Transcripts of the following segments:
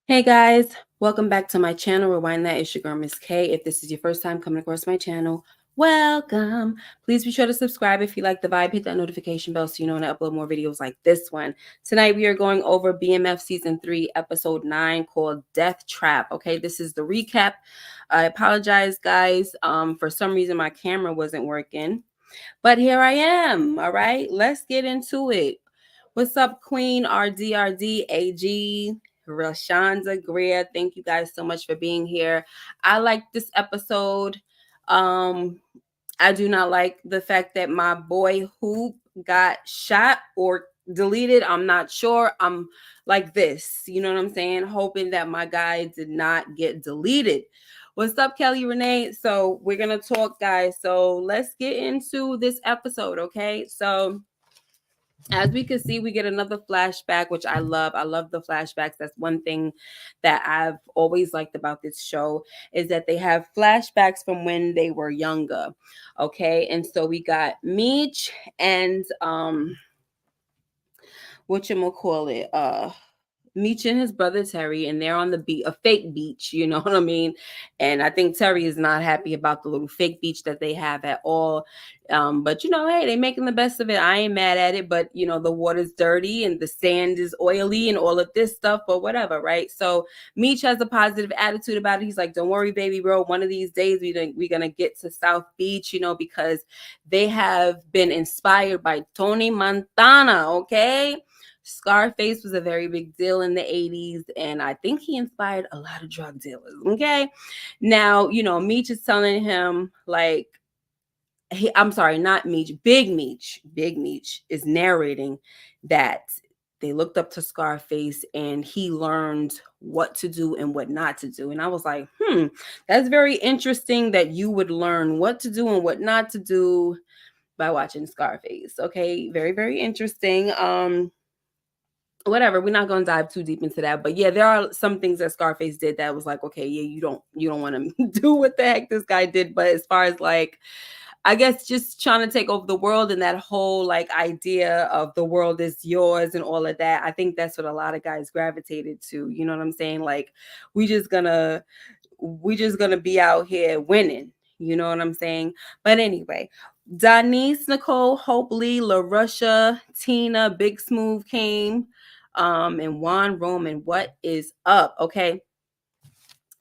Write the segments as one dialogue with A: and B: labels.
A: Hey guys, welcome back to my channel. Rewind that. It's your girl Miss K. If this is your first time coming across my channel, welcome. Please be sure to subscribe if you like the vibe. Hit that notification bell so you know when I upload more videos like this one. Tonight we are going over BMF season 3 episode 9 called Death Trap. Okay, this is the recap. I apologize guys. For some reason my camera wasn't working, but here I am. All right, let's get into it. What's up, Queen RDRD AG? Rashonda Greer, thank you guys so much for being here. I like this episode. I do not like the fact that my boy Hoop got shot or deleted. I'm not sure. I'm like this, you know what I'm saying? Hoping that my guy did not get deleted. What's up, Kelly Renee? So we're gonna talk, guys. So let's get into this episode, okay? So as we can see, we get another flashback, which I love. I love the flashbacks. That's one thing that I've always liked about this show is that they have flashbacks from when they were younger. Okay. And so we got Meech and whatchamacallit, Meech and his brother Terry, and they're on the beach, a fake beach, you know what I mean? And I think Terry is not happy about the little fake beach that they have at all. But you know, hey, they making the best of it. I ain't mad at it, but you know, the water's dirty and the sand is oily and all of this stuff, but whatever, right? So Meech has a positive attitude about it. He's like, don't worry, baby bro. One of these days we're gonna get to South Beach, you know, because they have been inspired by Tony Montana, okay? Scarface was a very big deal in the 80s, and I think he inspired a lot of drug dealers. Okay. Now, you know, Meech is telling him, like, I'm sorry, not Meech, Big Meech. Big Meech is narrating that they looked up to Scarface and he learned what to do and what not to do. And I was like, that's very interesting that you would learn what to do and what not to do by watching Scarface. Okay. Very, very interesting. Whatever, we're not going to dive too deep into that, but yeah, there are some things that Scarface did that was like, okay, yeah, you don't want to do what the heck this guy did. But as far as like, I guess just trying to take over the world and that whole like idea of the world is yours and all of that, I think that's what a lot of guys gravitated to, you know what I'm saying? Like, we just gonna be out here winning, you know what I'm saying? But anyway, Denise, Nicole, Hope Lee, LaRusha, Tina, Big Smooth came, and Juan Roman. What is up? Okay.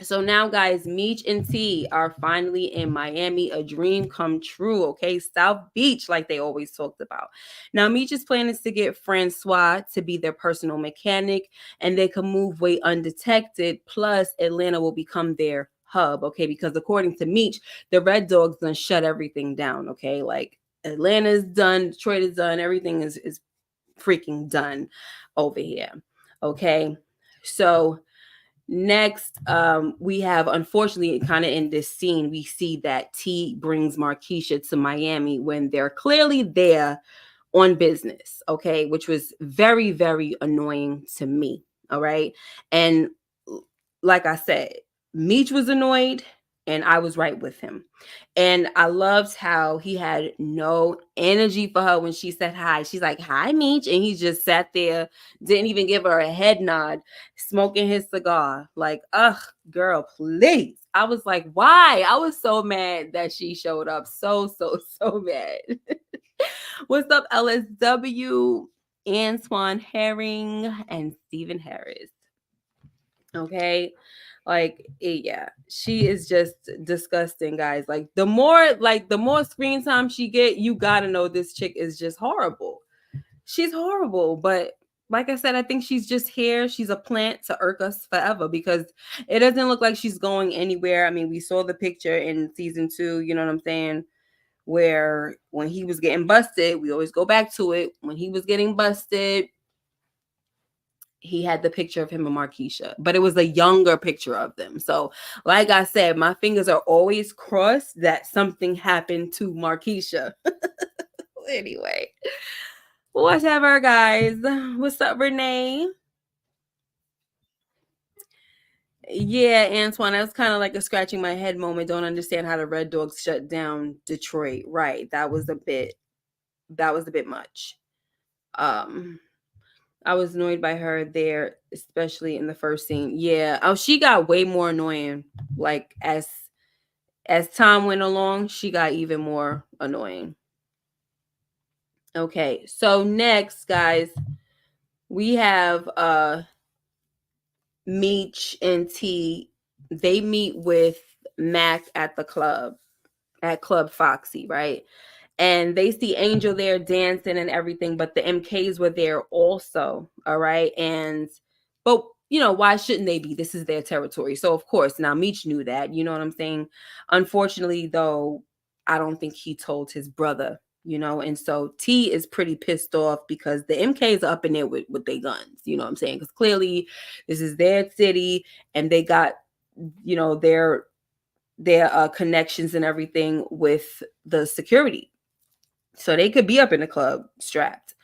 A: So now, guys, Meech and T are finally in Miami, a dream come true. Okay, South Beach, like they always talked about. Now, Meech's plan is to get Francois to be their personal mechanic, and they can move way undetected. Plus, Atlanta will become their hub. Okay, because according to Meech, the Red Dogs done shut everything down. Okay, like Atlanta's done, Detroit is done, everything is freaking done over here. Okay, so next, we have, unfortunately, kind of in this scene, we see that T brings Markeisha to Miami when they're clearly there on business, okay, which was very, very annoying to me. All right. And like I said, Meech was annoyed and I was right with him. And I loved how he had no energy for her when she said hi. She's like, hi, Meech. And he just sat there, didn't even give her a head nod, smoking his cigar. Like, ugh, girl, please. I was like, why? I was so mad that she showed up. So, so, so mad. What's up, LSW, Antoine Herring, and Stephen Harris? Okay. Like, yeah, she is just disgusting, guys. Like, the more screen time she get, you gotta know this chick is just horrible. She's horrible, but like I said, I think she's just here. She's a plant to irk us forever because it doesn't look like she's going anywhere. I mean, we saw the picture in season 2, you know what I'm saying? Where when he was getting busted, we always go back to it. When he was getting busted, he had the picture of him and Markeisha, but it was a younger picture of them. So, like I said, my fingers are always crossed that something happened to Markeisha. Anyway, whatever, guys. What's up, Renee? Yeah, Antoine, that was kind of like a scratching my head moment. Don't understand how the Red Dogs shut down Detroit. Right. That was a bit much. Um, I was annoyed by her there, especially in the first scene. Yeah. Oh, she got way more annoying. Like as time went along, she got even more annoying. Okay. So next, guys, we have Meech and T. They meet with Mac at the club, at Club Foxy, right? And they see Angel there dancing and everything, but the MKs were there also. All right. But you know, why shouldn't they be? This is their territory. So of course, now Meech knew that, you know what I'm saying? Unfortunately, though, I don't think he told his brother, you know, and so T is pretty pissed off because the MKs are up in there with their guns, you know what I'm saying? Because clearly this is their city and they got, you know, their connections and everything with the security. So they could be up in the club strapped.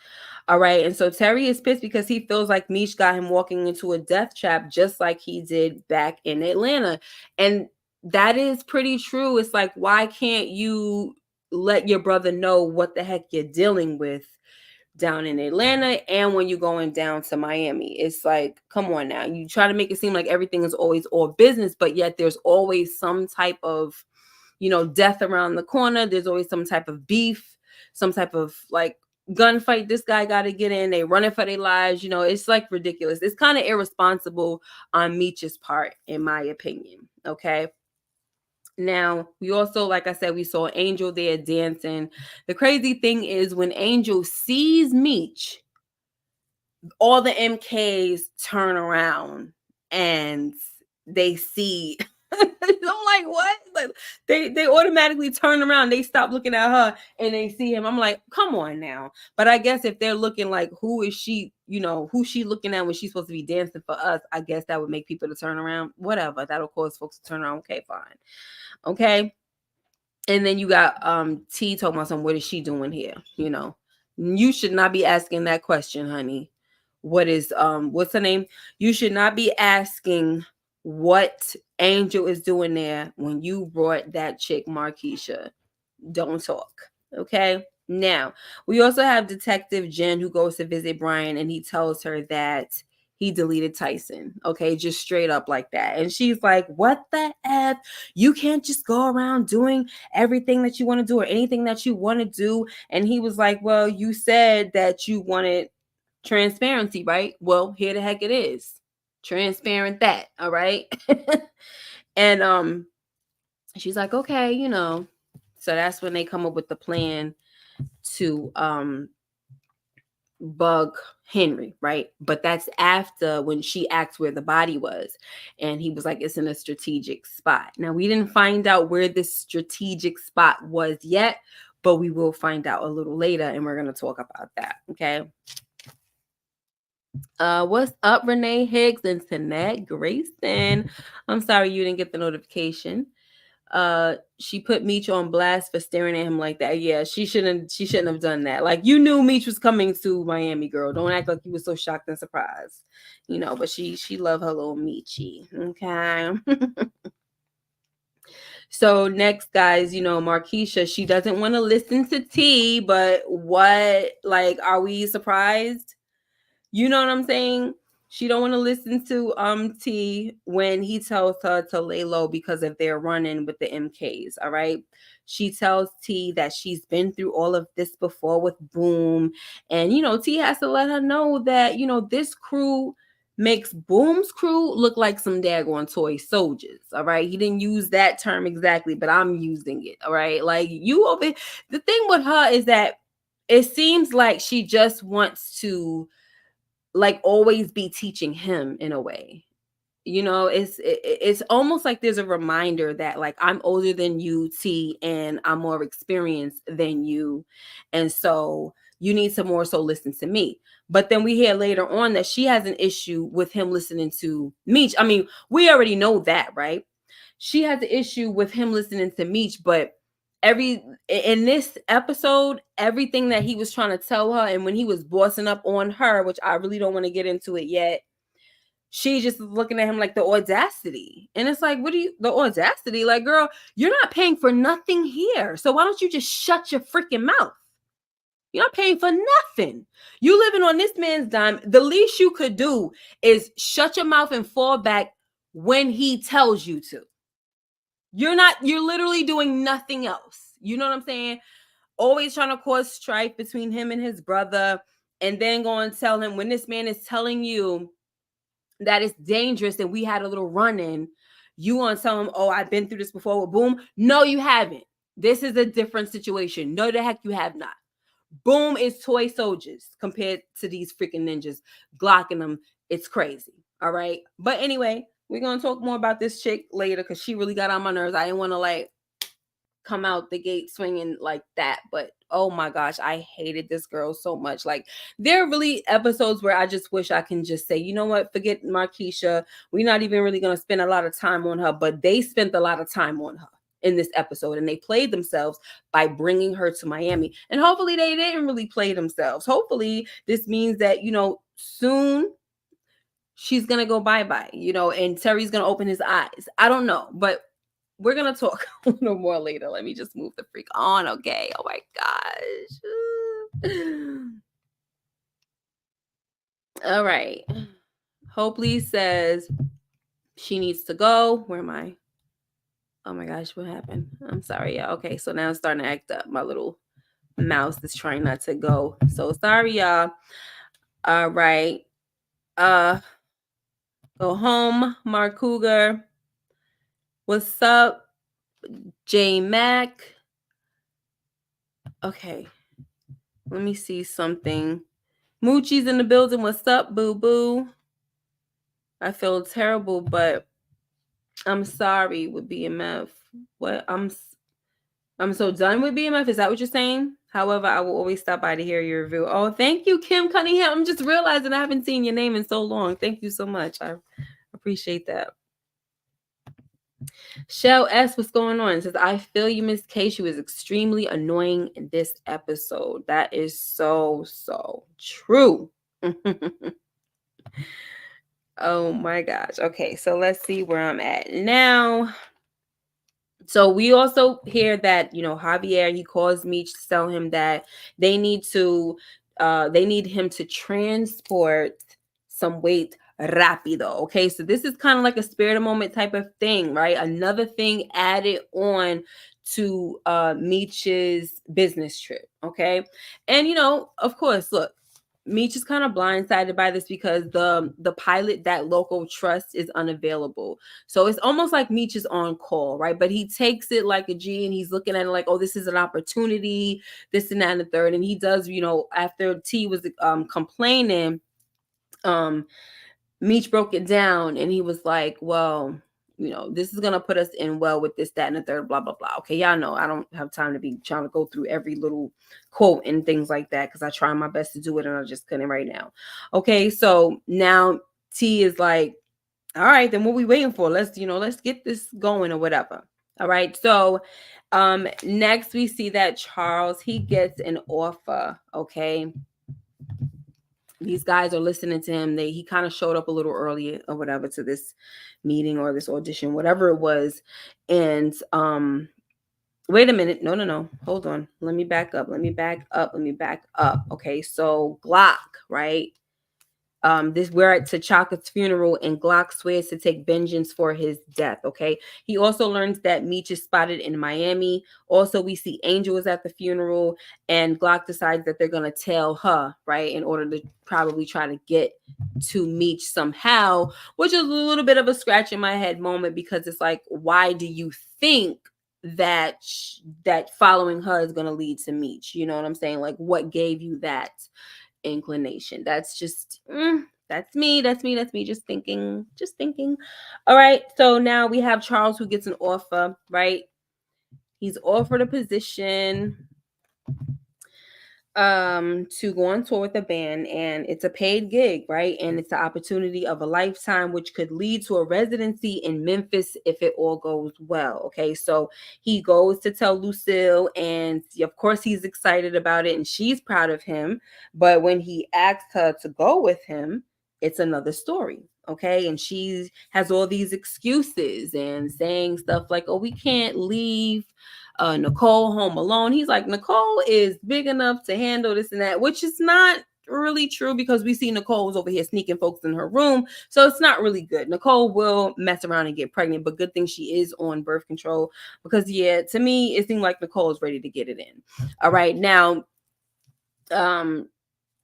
A: All right. And so Terry is pissed because he feels like Meech got him walking into a death trap just like he did back in Atlanta. And that is pretty true. It's like, why can't you let your brother know what the heck you're dealing with down in Atlanta and when you're going down to Miami? It's like, come on now. You try to make it seem like everything is always all business, but yet there's always some type of, you know, death around the corner. There's always some type of beef, some type of like gunfight this guy got to get in. They running for their lives. You know, it's like ridiculous. It's kind of irresponsible on Meech's part, in my opinion. Okay. Now, we also, like I said, we saw Angel there dancing. The crazy thing is when Angel sees Meech, all the MKs turn around and they see. I'm like, what? Like they automatically turn around. They stop looking at her and they see him. I'm like, come on now. But I guess if they're looking like, who is she? You know, who's she looking at when she's supposed to be dancing for us? I guess that would make people to turn around. Whatever. That'll cause folks to turn around. Okay, fine. Okay. And then you got T talking about what is she doing here? You know, you should not be asking that question, honey. What's her name? You should not be asking what Angel is doing there when you brought that chick Markeisha. Don't talk. Okay. Now, we also have Detective Jin who goes to visit Bryant and he tells her that he deleted Tyson. Okay, just straight up like that. And she's like, what the F? You can't just go around doing everything that you want to do or anything that you want to do. And he was like, well, you said that you wanted transparency, right? Well, here the heck it is. Transparent that. All right. And she's like, okay, you know. So that's when they come up with the plan to bug Henri, right? But that's after when she asked where the body was. And he was like, it's in a strategic spot. Now, we didn't find out where this strategic spot was yet, but we will find out a little later and we're going to talk about that. Okay. What's up, Renee Higgs and Tanette Grayson? I'm sorry you didn't get the notification. She put Meech on blast for staring at him like that. Yeah, she shouldn't have done that. Like, you knew Meech was coming to Miami, girl. Don't act like you were so shocked and surprised. You know, but she loved her little Meechy. Okay. So next, guys, you know, Markeisha, she doesn't want to listen to T, but what, like, are we surprised? You know what I'm saying? She don't want to listen to T when he tells her to lay low because of their run-in with the MKs. All right. She tells T that she's been through all of this before with Boom. And you know, T has to let her know that, you know, this crew makes Boom's crew look like some daggone toy soldiers. All right. He didn't use that term exactly, but I'm using it. All right. Like, you over the thing with her is that it seems like she just wants to like always be teaching him in a way. You know, it's almost like there's a reminder that like I'm older than you, T, and I'm more experienced than you. And so you need to more so listen to me. But then we hear later on that she has an issue with him listening to Meech. I mean, we already know that, right? She has an issue with him listening to Meech, but in this episode, everything that he was trying to tell her, and when he was bossing up on her, which I really don't want to get into it yet, she just looking at him like the audacity. And it's like, the audacity? Like, girl, you're not paying for nothing here. So why don't you just shut your freaking mouth? You're not paying for nothing. You living on this man's dime. The least you could do is shut your mouth and fall back when he tells you to. You're literally doing nothing else. You know what I'm saying? Always trying to cause strife between him and his brother, and then go and tell him when this man is telling you that it's dangerous and we had a little run-in, you want to tell him, oh, I've been through this before with Boom. No, you haven't. This is a different situation. No, the heck you have not. Boom is toy soldiers compared to these freaking ninjas glocking them. It's crazy. All right. But anyway, we're going to talk more about this chick later because she really got on my nerves. I didn't want to like come out the gate swinging like that, but oh my gosh, I hated this girl so much. Like, there are really episodes where I just wish I can just say, you know what, forget Markeisha. We're not even really going to spend a lot of time on her, but they spent a lot of time on her in this episode, and they played themselves by bringing her to Miami. And hopefully they didn't really play themselves. Hopefully this means that, you know, soon she's going to go bye-bye, you know, and Terry's going to open his eyes. I don't know, but we're going to talk a little more later. Let me just move the freak on, okay? Oh, my gosh. All right. Hopefully says she needs to go. Where am I? Oh, my gosh. What happened? I'm sorry, y'all. Okay, so now it's starting to act up. My little mouse is trying not to go. So sorry, y'all. All right. Go home, Mark Cougar. What's up, J Mac? Okay, let me see something. Moochie's in the building. What's up, boo boo? I feel terrible, but I'm sorry with BMF. What? I'm so done with BMF. Is that what you're saying? However, I will always stop by to hear your review. Oh, thank you, Kim Cunningham. I'm just realizing I haven't seen your name in so long. Thank you so much. I appreciate that. Shell S, what's going on? It says, I feel you, Miss K. She was extremely annoying in this episode. That is so true. Oh my gosh. Okay, so let's see where I'm at now. So we also hear that, you know, Javier, he calls Meech to tell him that they need him to transport some weight rapido. Okay, so this is kind of like a spirit of moment type of thing, right? Another thing added on to Meech's business trip. Okay, and you know, of course, look, Meech is kind of blindsided by this because the pilot that Loco trusts is unavailable. So it's almost like Meech is on call, right? But he takes it like a G, and he's looking at it like, oh, this is an opportunity, this and that and the third. And he does, you know, after T was complaining, Meech broke it down, and he was like, well, you know, this is going to put us in well with this, that, and the third, blah, blah, blah. Okay, y'all know I don't have time to be trying to go through every little quote and things like that because I try my best to do it, and I just couldn't right now. Okay, so now T is like, all right, then what we waiting for? Let's get this going or whatever. All right, so next we see that Charles, he gets an offer, okay? These guys are listening to him. He kind of showed up a little early or whatever to this meeting or this audition, whatever it was. And wait a minute. No. Hold on. Let me back up. Okay, so Glock, right? We're at T'Chaka's funeral, and Glock swears to take vengeance for his death. Okay. He also learns that Meech is spotted in Miami. Also, we see Angel is at the funeral, and Glock decides that they're gonna tell her, right, in order to probably try to get to Meech somehow, which is a little bit of a scratch in my head moment because it's like, why do you think that following her is gonna lead to Meech? You know what I'm saying? Like, what gave you that inclination? That's just that's me just thinking. All right, so now we have Charles, who gets an offer, right? He's offered a position to go on tour with the band, and it's a paid gig, right? And it's the opportunity of a lifetime, which could lead to a residency in Memphis if it all goes well. Okay, so he goes to tell Lucille, and of course he's excited about it, and she's proud of him. But when he asks her to go with him, it's another story. Okay. And she has all these excuses and saying stuff like, oh, we can't leave Nicole home alone. He's like, Nicole is big enough to handle this and that, which is not really true because we see Nicole's over here sneaking folks in her room. So it's not really good. Nicole will mess around and get pregnant, but good thing she is on birth control because, yeah, to me, it seemed like Nicole is ready to get it in. All right. Now,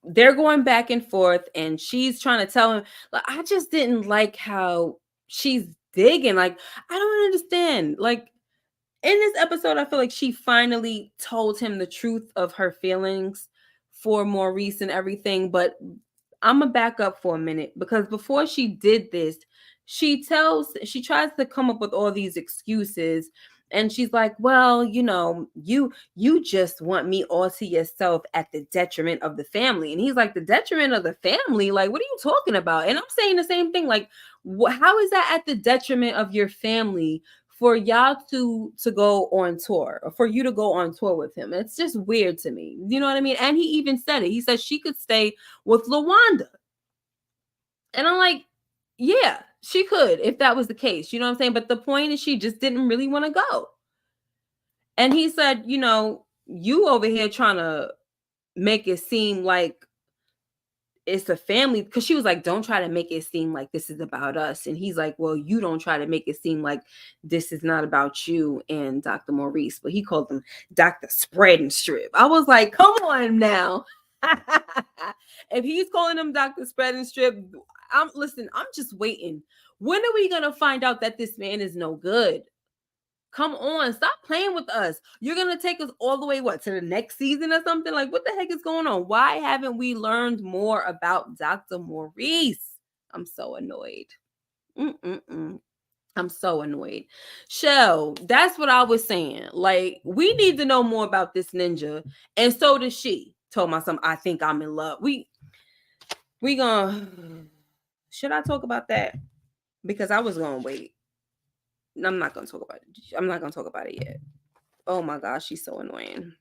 A: they're going back and forth and she's trying to tell him, like, I just didn't like how she's digging. Like, I don't understand. Like, in this episode, I feel like she finally told him the truth of her feelings for Maurice and everything. But I'm gonna back up for a minute because before she did this, she tries to come up with all these excuses. And she's like, well, you just want me all to yourself at the detriment of the family. And he's like, the detriment of the family? Like, what are you talking about? And I'm saying the same thing. Like, how is that at the detriment of your family for y'all to go on tour or for you to go on tour with him? It's just weird to me. You know what I mean? And he even said it. He said she could stay with LaWanda. And I'm like, yeah, she could if that was the case. You know what I'm saying? But the point is she just didn't really want to go. And he said, you over here trying to make it seem like it's a family, because she was like, don't try to make it seem like this is about us. And he's like, well, you don't try to make it seem like this is not about you and Dr. Maurice. But he called him Dr. Spread and Strip. I was like, come on now. If he's calling him Dr. Spread and Strip, I'm just waiting. When are we gonna find out that this man is no good? Come on, stop playing with us. You're going to take us all the way, to the next season or something? Like, what the heck is going on? Why haven't we learned more about Dr. Maurice? I'm so annoyed. I'm so annoyed. So that's what I was saying. Like, we need to know more about this ninja. And so does she. Told my son, I think I'm in love. We gonna, should I talk about that? Because I was going to wait. I'm not going to talk about it. I'm not going to talk about it yet. Oh my gosh, she's so annoying.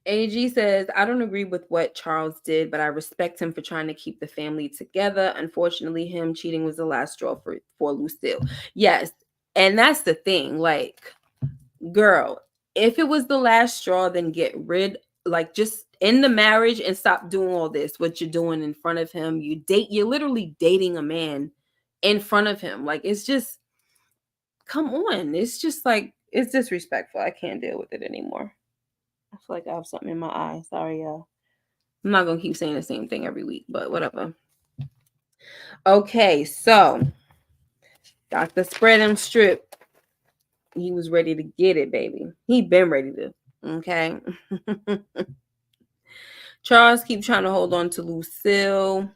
A: AG says, I don't agree with what Charles did, but I respect him for trying to keep the family together. Unfortunately, him cheating was the last straw for Lucille. Yes, and that's the thing. Like, girl, if it was the last straw, then get rid, like, just end the marriage and stop doing all this, what you're doing in front of him. You're literally dating a man in front of him. Like, it's just, come on. It's just like, it's disrespectful. I can't deal with it anymore. I feel like I have something in my eye. Sorry, y'all. I'm not going to keep saying the same thing every week, but whatever. Okay, so Dr. Spread and Strip, he was ready to get it, baby. He been ready to, okay? Charles keep trying to hold on to Lucille.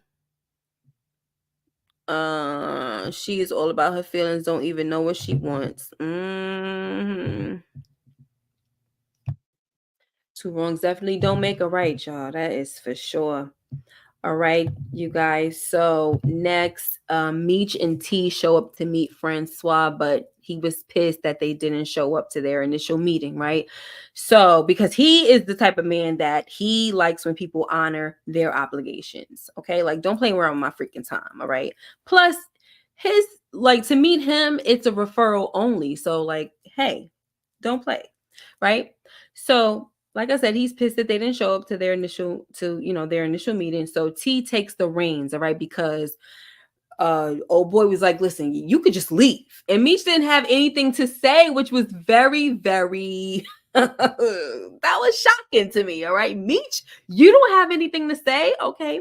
A: She is all about her feelings, don't even know what she wants. Two wrongs definitely don't make a right, y'all. That is for sure. All right, you guys. So next, Meech and T show up to meet Francois, but he was pissed that they didn't show up to their initial meeting, right? So because he is the type of man that he likes when people honor their obligations. Okay, like, don't play around with my freaking time. All right. Plus, to meet him, it's a referral only. So, like, hey, don't play, right? So, like I said, he's pissed that they didn't show up to their initial meeting. So T takes the reins, all right, because old boy was like, listen, you could just leave. And Meech didn't have anything to say, which was very, very that was shocking to me. All right, Meech, you don't have anything to say. Okay.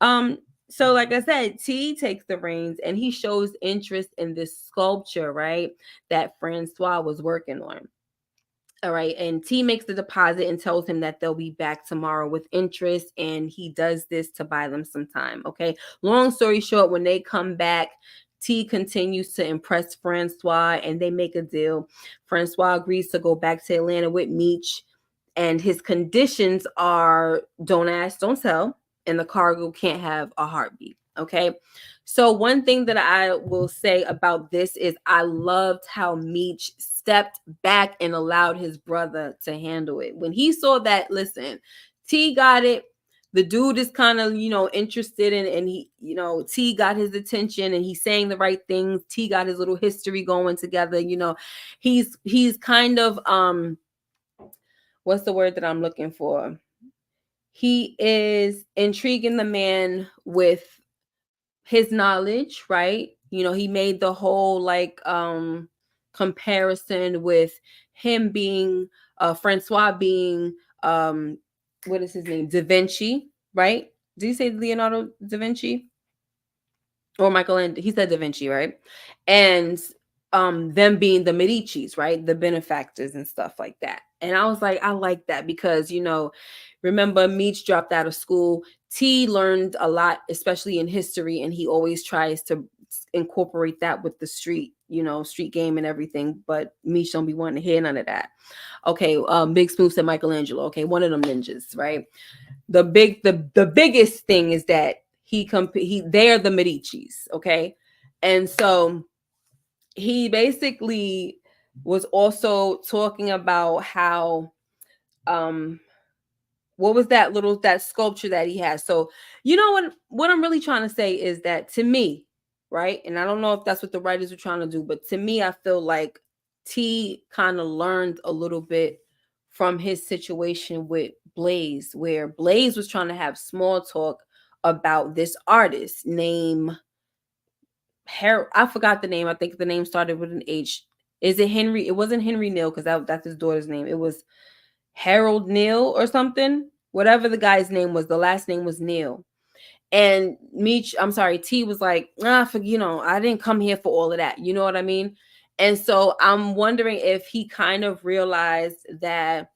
A: So like I said, T takes the reins and he shows interest in this sculpture, right, that Francois was working on. All right. And T makes the deposit and tells him that they'll be back tomorrow with interest. And he does this to buy them some time. Okay. Long story short, when they come back, T continues to impress Francois and they make a deal. Francois agrees to go back to Atlanta with Meech. And his conditions are don't ask, don't tell. And the cargo can't have a heartbeat. Okay. So one thing that I will say about this is I loved how Meech stepped back and allowed his brother to handle it. When he saw that, listen, T got it. The dude is kind of, interested in, and he, T got his attention and he's saying the right things. T got his little history going together. He's kind of, what's the word that I'm looking for? He is intriguing the man with his knowledge, right? He made the whole like comparison with him being Francois being what is his name? Da Vinci, right? Did you say Leonardo da Vinci? Or Michelangelo? He said Da Vinci, right? And them being the Medicis, right? The benefactors and stuff like that. And I was like, I like that because, remember Meech dropped out of school. T learned a lot, especially in history, and he always tries to incorporate that with the street, street game and everything. But Meech don't be wanting to hear none of that. Okay, Big Smooth said Michelangelo. Okay, one of them ninjas, right? The biggest thing is that they're the Medicis, okay? And so he basically was also talking about how what was that sculpture that he has. So what I'm really trying to say is that, to me, right, and I don't know if that's what the writers were trying to do, but to me I feel like T kind of learned a little bit from his situation with Blaze, where Blaze was trying to have small talk about this artist named I forgot the name. I think the name started with an H. Is it Henri? It wasn't Henri Neal, because that's his daughter's name. It was Harold Neal or something. Whatever the guy's name was, the last name was Neal. And T was like, I didn't come here for all of that. You know what I mean? And so I'm wondering if he kind of realized that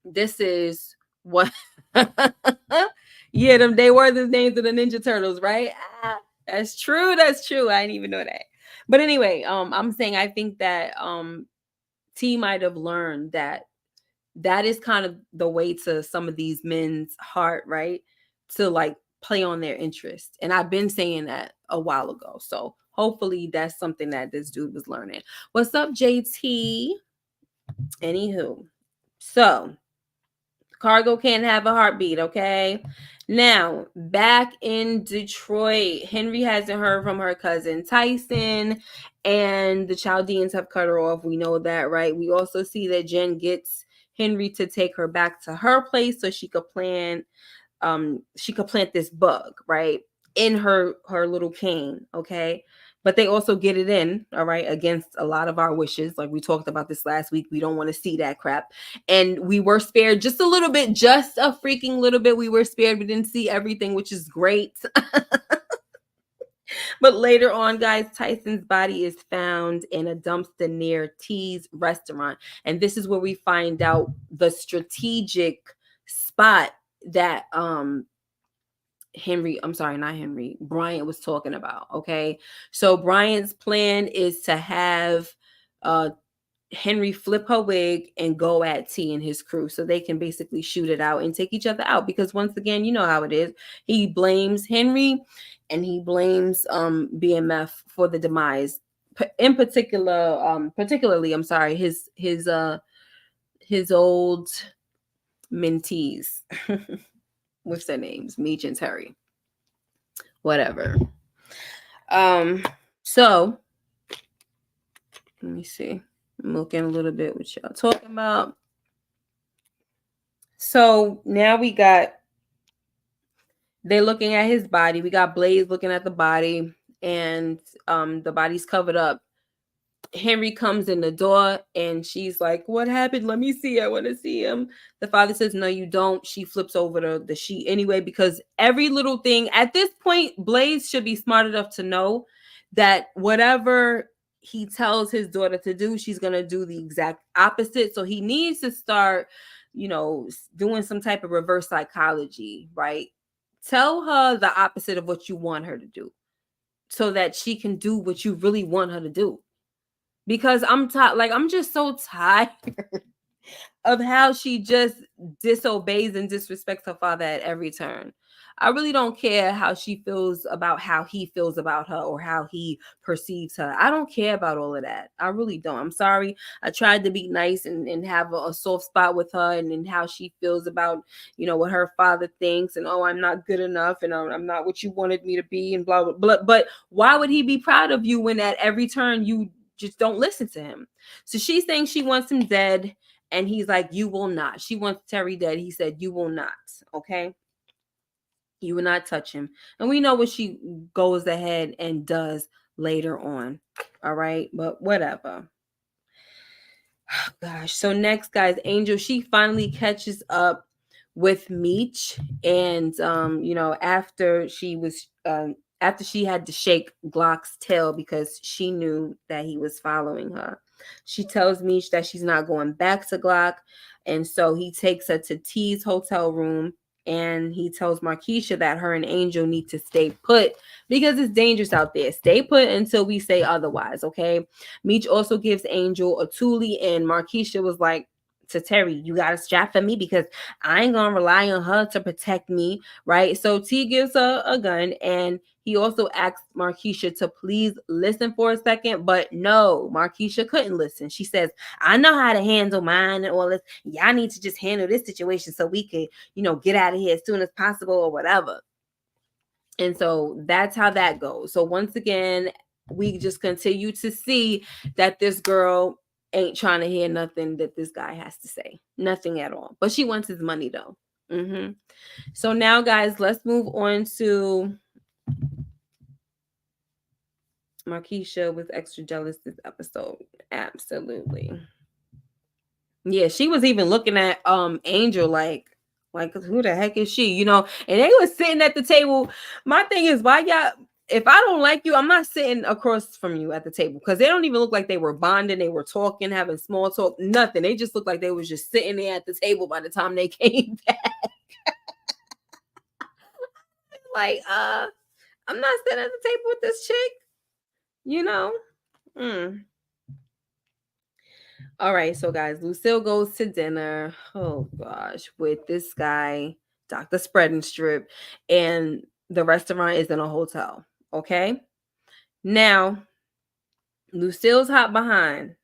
A: this is what yeah, they were the names of the Ninja Turtles, right? That's true. I didn't even know that. But anyway, I'm saying I think that T might have learned that is kind of the way to some of these men's heart, right? To like play on their interest. And I've been saying that a while ago. So hopefully that's something that this dude was learning. What's up, JT? Anywho, so Cargo can't have a heartbeat, okay? Now, back in Detroit, Henri hasn't heard from her cousin Tyson, and the Chaldeans have cut her off. We know that, right? We also see that Jen gets Henri to take her back to her place so she could plant this bug, right, in her little cane, okay? But they also get it in, all right, against a lot of our wishes. Like we talked about this last week. We don't want to see that crap. And we were spared just a little bit, just a freaking little bit. We were spared. We didn't see everything, which is great. But later on, guys, Tyson's body is found in a dumpster near T's restaurant. And this is where we find out the strategic spot that Bryant was talking about. Okay, so Bryant's plan is to have Henri flip her wig and go at T and his crew so they can basically shoot it out and take each other out, because once again, you know how it is. He blames Henri and he blames BMF for the demise, in particularly his old mentees with their names, Meech and Terry. Whatever. So let me see. I'm looking a little bit what y'all talking about. So now they're looking at his body. We got Blaze looking at the body, and the body's covered up. Henri comes in the door and she's like, what happened? Let me see. I want to see him. The father says, no, you don't. She flips over the sheet anyway, because every little thing at this point, Blaze should be smart enough to know that whatever he tells his daughter to do, she's going to do the exact opposite. So he needs to start, doing some type of reverse psychology, right? Tell her the opposite of what you want her to do so that she can do what you really want her to do. Because I'm just so tired of how she just disobeys and disrespects her father at every turn. I really don't care how she feels about how he feels about her or how he perceives her. I don't care about all of that. I really don't. I'm sorry. I tried to be nice and have a soft spot with her and how she feels about, what her father thinks and, oh, I'm not good enough and I'm not what you wanted me to be and blah, blah, blah. But why would he be proud of you when at every turn you just don't listen to him? So she's saying she wants him dead. And he's like, you will not. She wants Terry dead. He said, you will not. Okay. You will not touch him. And we know what she goes ahead and does later on. All right. But whatever. Oh, gosh. So next, guys, Angel, she finally catches up with Meech. And after she had to shake Glock's tail because she knew that he was following her. She tells Meech that she's not going back to Glock. And so he takes her to T's hotel room and he tells Markeisha that her and Angel need to stay put because it's dangerous out there. Stay put until we say otherwise, okay? Meech also gives Angel a toolie and Markeisha was like, to Terry, you got a strap for me because I ain't gonna rely on her to protect me, right? So T gives her a gun and he also asks Markeisha to please listen for a second, but no, Markeisha couldn't listen. She says, I know how to handle mine and all this. Y'all need to just handle this situation so we could, get out of here as soon as possible or whatever. And so that's how that goes. So once again, we just continue to see that this girl ain't trying to hear nothing that this guy has to say. Nothing at all. But she wants his money though. So now, guys, let's move on to Markeisha was extra jealous this episode. Absolutely. Yeah, she was even looking at Angel like who the heck is she? And they was sitting at the table. My thing is, why y'all, if I don't like you, I'm not sitting across from you at the table because they don't even look like they were bonding. They were talking, having small talk, nothing. They just looked like they was just sitting there at the table by the time they came back. Like, I'm not sitting at the table with this chick, All right, so guys, Lucille goes to dinner. Oh gosh, with this guy, Dr. Spread and Strip, and the restaurant is in a hotel. Okay. Now, Lucille's hot behind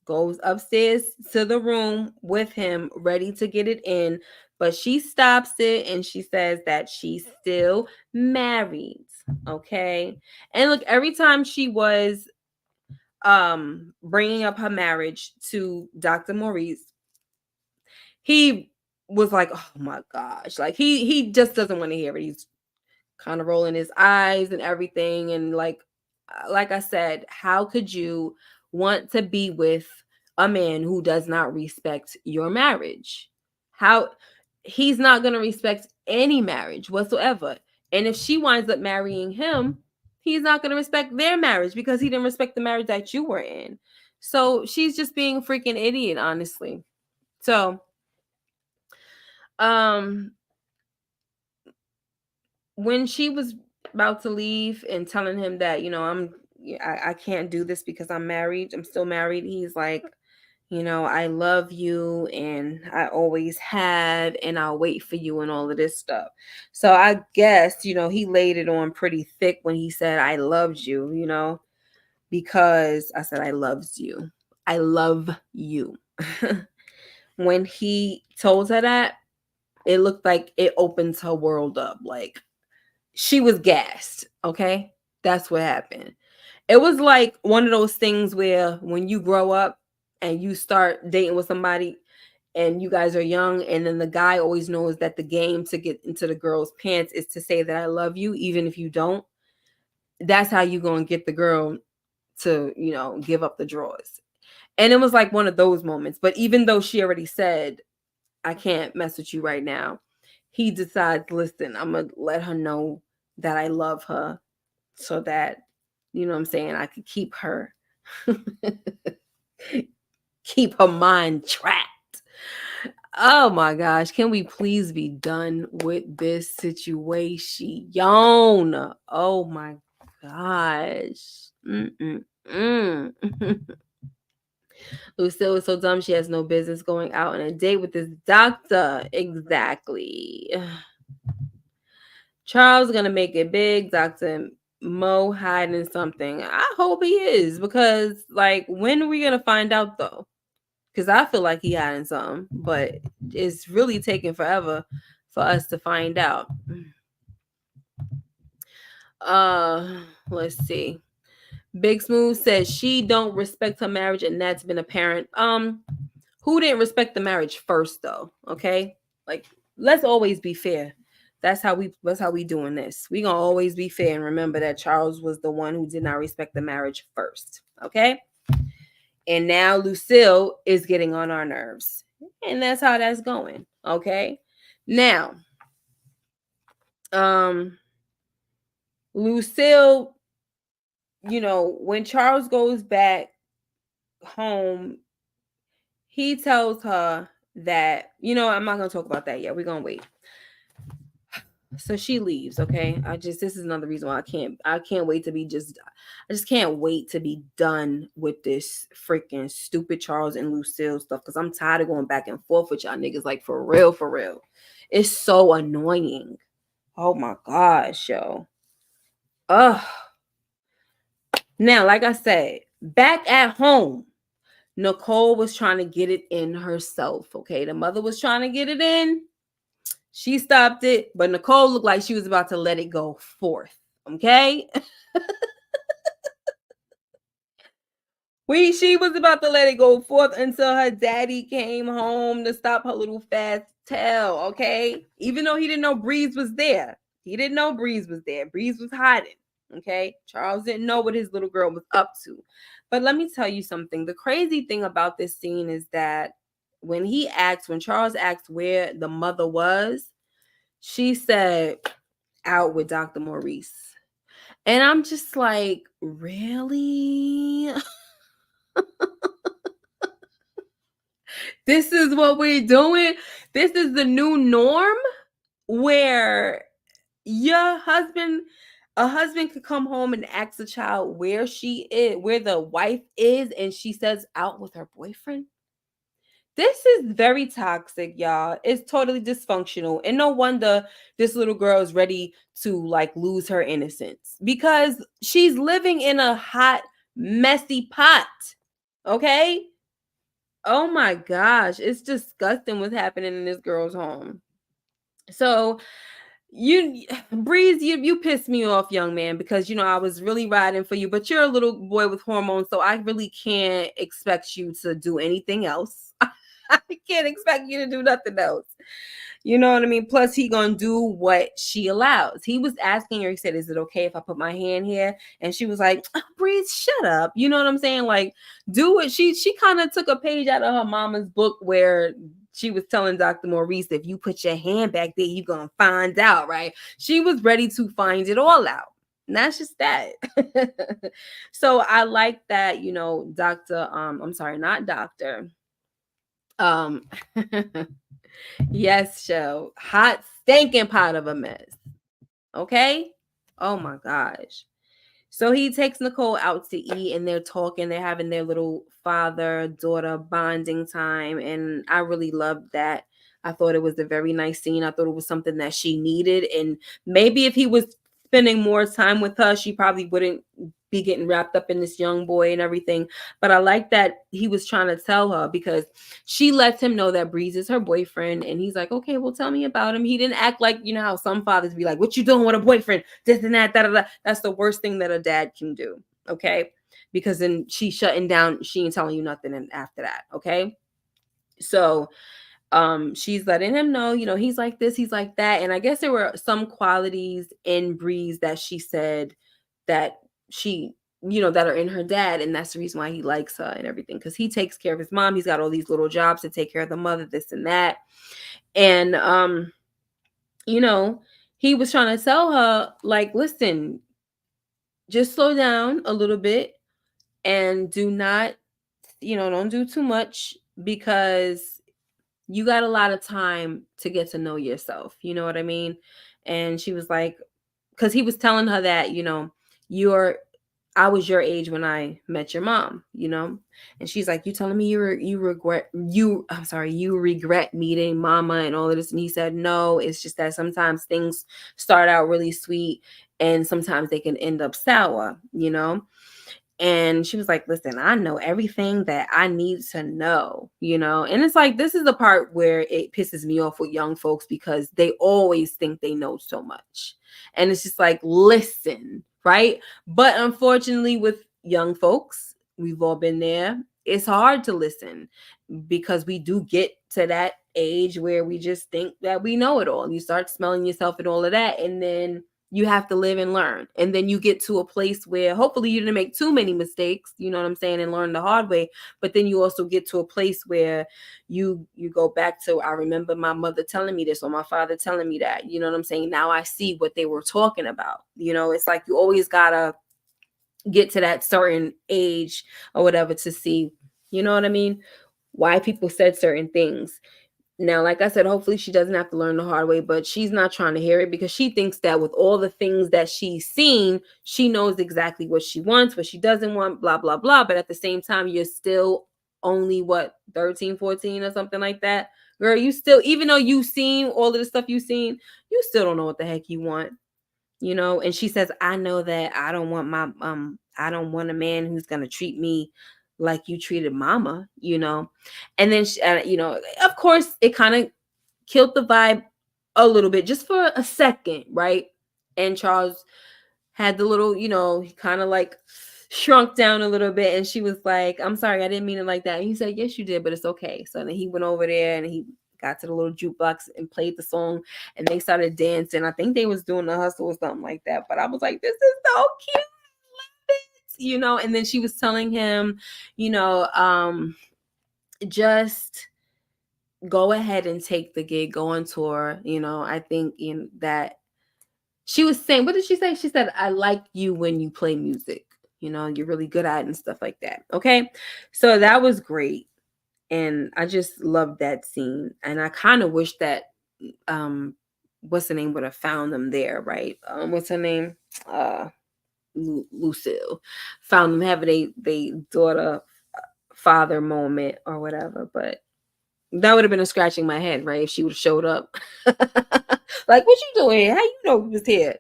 A: goes upstairs to the room with him, ready to get it in, but she stops it and she says that she's still married. Okay. And look, every time she was bringing up her marriage to Dr. Maurice, he was like, oh my gosh, like he just doesn't want to hear it. He's kind of rolling his eyes and everything. And like I said, how could you want to be with a man who does not respect your marriage? How he's not going to respect any marriage whatsoever. And if she winds up marrying him, he's not going to respect their marriage because he didn't respect the marriage that you were in. So she's just being a freaking idiot, honestly. So when she was about to leave and telling him that, I can't do this because I'm married. I'm still married. He's like, I love you and I always have and I'll wait for you and all of this stuff. So I guess, he laid it on pretty thick when he said, I loved you, because I said, I loves you. I love you. When he told her that, it looked like it opens her world up. Like, she was gassed. Okay. That's what happened. It was like one of those things where when you grow up and you start dating with somebody and you guys are young, and then the guy always knows that the game to get into the girl's pants is to say that I love you, even if you don't. That's how you going to get the girl to, give up the drawers. And it was like one of those moments. But even though she already said, I can't mess with you right now, he decides, listen, I'm going to let her know that I love her so that, what I'm saying, I could keep her, keep her mind trapped. Oh my gosh. Can we please be done with this situation? Oh my gosh. Lucille is so dumb. She has no business going out on a date with this doctor. Exactly. Charles gonna make it big. Dr. Mo hiding something. I hope he is, because like, when are we gonna find out though? Because I feel like he hiding something, but it's really taking forever for us to find out. Let's see. Big Smooth says she don't respect her marriage, and that's been apparent. Who didn't respect the marriage first though? Okay, like, let's always be fair. That's how we doing this. We gonna always be fair and remember that Charles was the one who did not respect the marriage first. Okay, and now Lucille is getting on our nerves, and that's how that's going. Okay, now, Lucille, when Charles goes back home, he tells her that, I'm not going to talk about that yet. We're going to wait. So she leaves, okay? This is another reason why I can't wait to be I just can't wait to be done with this freaking stupid Charles and Lucille stuff, because I'm tired of going back and forth with y'all niggas, like, for real, for real. It's so annoying. Oh my gosh, yo. Ugh. Now, like I said, back at home, Nicole was trying to get it in herself, okay? The mother was trying to get it in. She stopped it, but Nicole looked like she was about to let it go forth, okay? She was about to let it go forth until her daddy came home to stop her little fast tail, okay? Even though he didn't know Breeze was there. He didn't know Breeze was there. Breeze was hiding, okay? Charles didn't know what his little girl was up to. But let me tell you something. The crazy thing about this scene is that when Charles asked where the mother was, she said, out with Dr. Maurice. And I'm just like, really? This is what we're doing? This is the new norm, where a husband could come home and ask the child where the wife is, and she says out with her boyfriend? This is very toxic, y'all. It's totally dysfunctional. And no wonder this little girl is ready to, like, lose her innocence, because she's living in a hot, messy pot. Okay? Oh my gosh. It's disgusting what's happening in this girl's home. So, Breeze, you pissed me off, young man, because I was really riding for you, but you're a little boy with hormones, so I really can't expect you to do anything else. I can't expect you to do nothing else. You know what I mean? Plus, he gonna do what she allows. He was asking her, he said, is it okay if I put my hand here? And she was like, oh, Breeze, shut up. You know what I'm saying? Like, do it. She kind of took a page out of her mama's book, where she was telling Dr. Maurice, if you put your hand back there, you're gonna find out, right? She was ready to find it all out. And that's just that. So I like that, Dr. I'm sorry, not Doctor. Yes, show. Hot stinking pot of a mess. Okay? Oh my gosh. So he takes Nicole out to eat, and they're talking. They're having their little father-daughter bonding time, and I really loved that. I thought it was a very nice scene. I thought it was something that she needed, and maybe if he was spending more time with her, she probably wouldn't be getting wrapped up in this young boy and everything. But I like that he was trying to tell her, because she lets him know that Breeze is her boyfriend, and he's like, okay, well, tell me about him. He didn't act like, how some fathers be like, what you doing with a boyfriend, this and that, da, da, da. That's the worst thing that a dad can do, okay? Because then she's shutting down, she ain't telling you nothing and after that, okay? So she's letting him know, he's like this, he's like that. And I guess there were some qualities in Breeze that she said that she, that are in her dad, and that's the reason why he likes her and everything, because he takes care of his mom. He's got all these little jobs to take care of the mother, this and that. And he was trying to tell her, like, listen, just slow down a little bit, and do not, don't do too much, because you got a lot of time to get to know yourself. You know what I mean? And she was like, because he was telling her that, you're I was your age when I met your mom, you know? And she's like, you telling me you regret meeting mama and all of this? And he said, no, it's just that sometimes things start out really sweet and sometimes they can end up sour, you know? And she was like, listen, I know everything that I need to know, you know? And it's like, this is the part where it pisses me off with young folks because they always think they know so much. And it's just like, listen, right? But unfortunately, with young folks, we've all been there. It's hard to listen because we do get to that age where we just think that we know it all. And you start smelling yourself and all of that. And then you have to live and learn. And then you get to a place where hopefully you didn't make too many mistakes, you know what I'm saying, and learn the hard way. But then you also get to a place where you go back to, I remember my mother telling me this or my father telling me that, you know what I'm saying? Now I see what they were talking about. You know, it's like you always gotta get to that certain age or whatever to see, you know what I mean, why people said certain things. Now, like I said, hopefully she doesn't have to learn the hard way, but she's not trying to hear it because she thinks that with all the things that she's seen, she knows exactly what she wants, what she doesn't want, blah, blah, blah. But at the same time, you're still only, what, 13, 14 or something like that? Girl, you still, even though you've seen all of the stuff you've seen, you still don't know what the heck you want, you know? And she says, I know that I don't want I don't want a man who's going to treat me like you treated mama, you know? And then, you know, of course, it kind of killed the vibe a little bit just for a second, right? And Charles had the little, you know, he kind of like shrunk down a little bit. And she was like, I'm sorry, I didn't mean it like that. And he said, yes, you did, but it's okay. So then he went over there and he got to the little jukebox and played the song and they started dancing. I think they was doing the hustle or something like that. But I was like, this is so cute, you know. And then she was telling him, you know, just go ahead and take the gig, go on tour. You know, I think in that she was saying, what did she say? She said, I like you when you play music. You know, you're really good at it and stuff like that. Okay. So that was great. And I just loved that scene. And I kind of wish that what's the name would have found them there, right? What's her name? Lucille found them having a daughter father moment or whatever, but that would have been a scratching my head, right? If she would have showed up. Like, what you doing here? How you know he was here?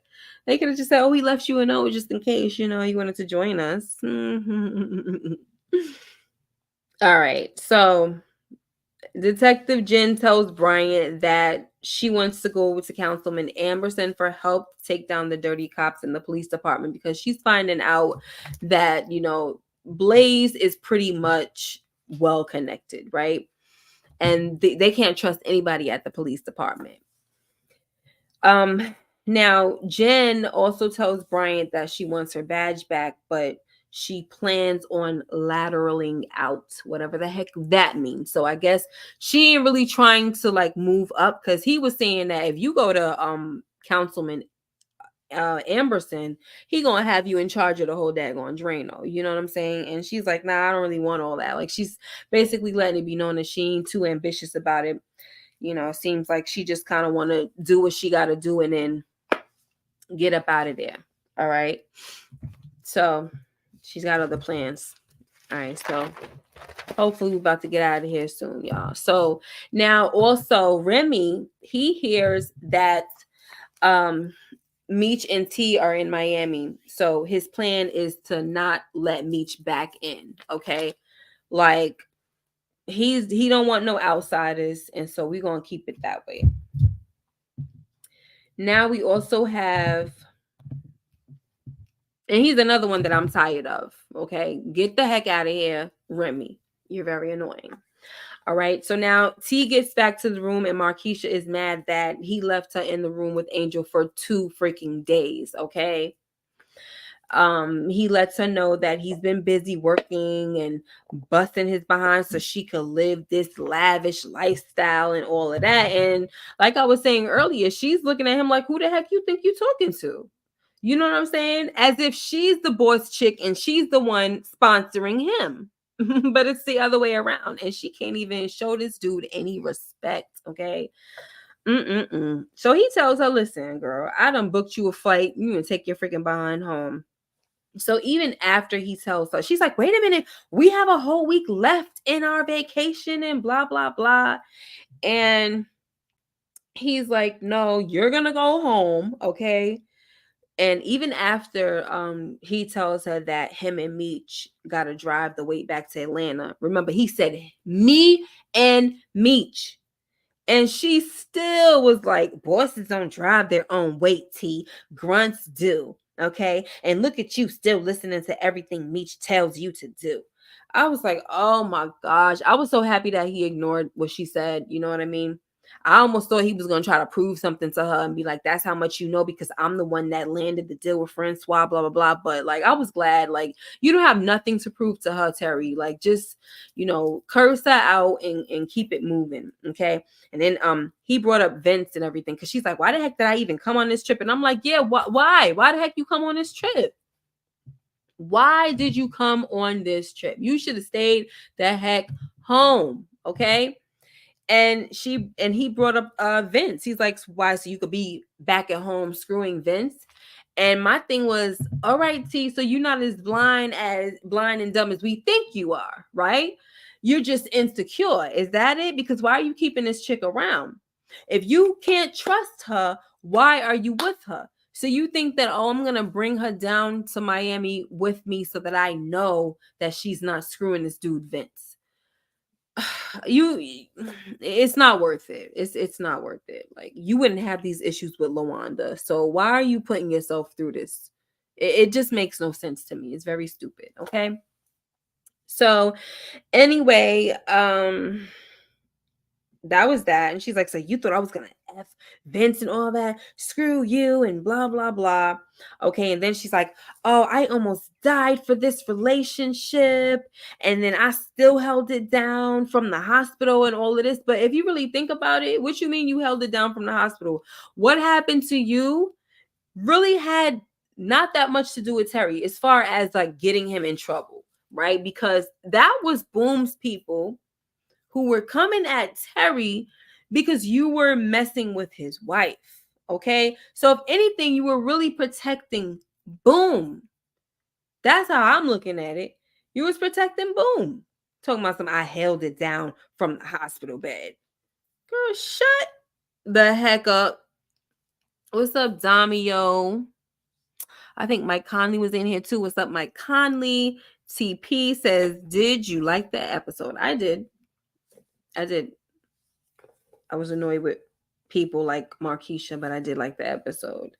A: They could have just said, oh, we left you a note just in case, you know, you wanted to join us. All right. So Detective Jin tells Bryant that she wants to go to Councilman Amberson for help to take down the dirty cops in the police department because she's finding out that, you know, Blaze is pretty much well connected, right? And they can't trust anybody at the police department. Now Jen also tells Bryant that she wants her badge back, but she plans on lateraling out, whatever the heck that means. So I guess she ain't really trying to like move up because he was saying that if you go to Councilman Amberson, he gonna have you in charge of the whole daggone Drano. You know what I'm saying? And she's like, nah, I don't really want all that. Like she's basically letting it be known that she ain't too ambitious about it. You know, seems like she just kind of want to do what she got to do and then get up out of there. All right. So she's got other plans. All right. So hopefully we're about to get out of here soon, y'all. So now also Remy, he hears that Meech and T are in Miami. So his plan is to not let Meech back in. Okay. Like he don't want no outsiders. And so we're going to keep it that way. Now we also have, and he's another one that I'm tired of. Okay. Get the heck out of here, Remy. You're very annoying. All right. So now T gets back to the room and Markeisha is mad that he left her in the room with Angel for 2 freaking days. Okay. He lets her know that he's been busy working and busting his behind so she could live this lavish lifestyle and all of that. And like I was saying earlier, she's looking at him like, who the heck you think you're talking to? You know what I'm saying? As if she's the boss chick and she's the one sponsoring him. But it's the other way around. And she can't even show this dude any respect. Okay. So he tells her, listen, girl, I done booked you a flight. You can take your freaking behind home. So even after he tells her, she's like, wait a minute, we have a whole week left in our vacation and blah, blah, blah. And he's like, no, you're going to go home. Okay. And even after he tells her that him and Meech got to drive the way back to Atlanta, remember, he said, me and Meech. And she still was like, bosses don't drive their own weight, T. Grunts do. Okay. And look at you still listening to everything Meech tells you to do. I was like, oh my gosh. I was so happy that he ignored what she said. You know what I mean? I almost thought he was going to try to prove something to her and be like, that's how much you know, because I'm the one that landed the deal with Francois, blah, blah, blah. But like, I was glad, like, you don't have nothing to prove to her, Terry. Like, just, curse her out and keep it moving. Okay. And then he brought up Vince and everything, because she's like, why the heck did I even come on this trip? And I'm like, yeah, why? Why the heck you come on this trip? Why did you come on this trip? You should have stayed the heck home. Okay. And he brought up Vince. He's like, why? So you could be back at home screwing Vince. And my thing was, all right, T, so you're not as blind and dumb as we think you are, right? You're just insecure. Is that it? Because why are you keeping this chick around? If you can't trust her, why are you with her? So you think that, oh, I'm going to bring her down to Miami with me so that I know that she's not screwing this dude, Vince. It's not worth it. It's not worth it. Like, you wouldn't have these issues with Lawanda. So why are you putting yourself through this? It just makes no sense to me. It's very stupid. Okay. So anyway, that was that. And she's like, so you thought I was gonna F Vince and all that? Screw you and blah blah blah. Okay, and then she's like, oh, I almost died for this relationship, and then I still held it down from the hospital and all of this. But if you really think about it, what you mean you held it down from the hospital? What happened to you really had not that much to do with Terry as far as like getting him in trouble, right? Because that was Boom's people who were coming at Terry because you were messing with his wife. Okay. So if anything, you were really protecting Boom. That's how I'm looking at it. You was protecting Boom. Talking about I held it down from the hospital bed. Girl, shut the heck up. What's up, Damio? I think Mike Conley was in here too. What's up, Mike Conley? TP says, did you like that episode? I did. I was annoyed with people like Markeisha, but I did like the episode.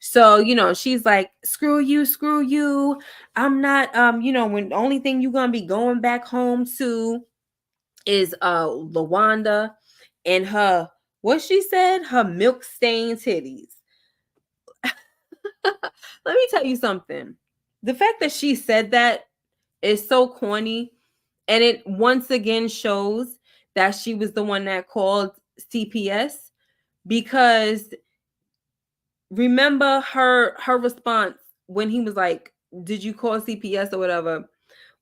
A: So, she's like, screw you. I'm not, when the only thing you're going to be going back home to is Lawanda and her, what she said, her milk stained titties. Let me tell you something. The fact that she said that is so corny. And it once again shows that she was the one that called CPS, because remember her response when he was like, did you call CPS or whatever?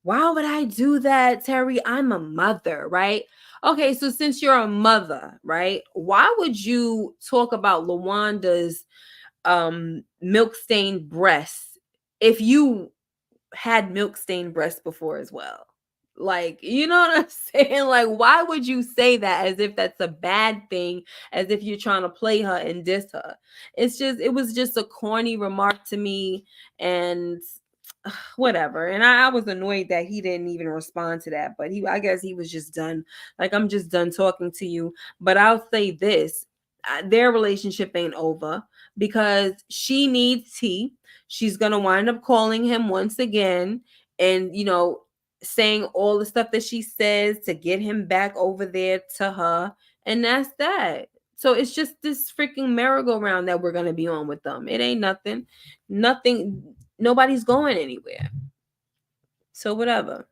A: Why would I do that, Terry? I'm a mother, right? Okay, so since you're a mother, right, why would you talk about Lawanda's milk stained breasts if you had milk stained breasts before as well? Like, you know what I'm saying? Like, why would you say that as if that's a bad thing, as if you're trying to play her and diss her? It was just a corny remark to me, and whatever. And I was annoyed that he didn't even respond to that, but I guess he was just done. Like, I'm just done talking to you. But I'll say this, their relationship ain't over, because she needs tea. She's going to wind up calling him once again and, saying all the stuff that she says to get him back over there to her. And that's that. So it's just this freaking merry-go-round that we're going to be on with them. It ain't nothing. Nobody's going anywhere. So whatever.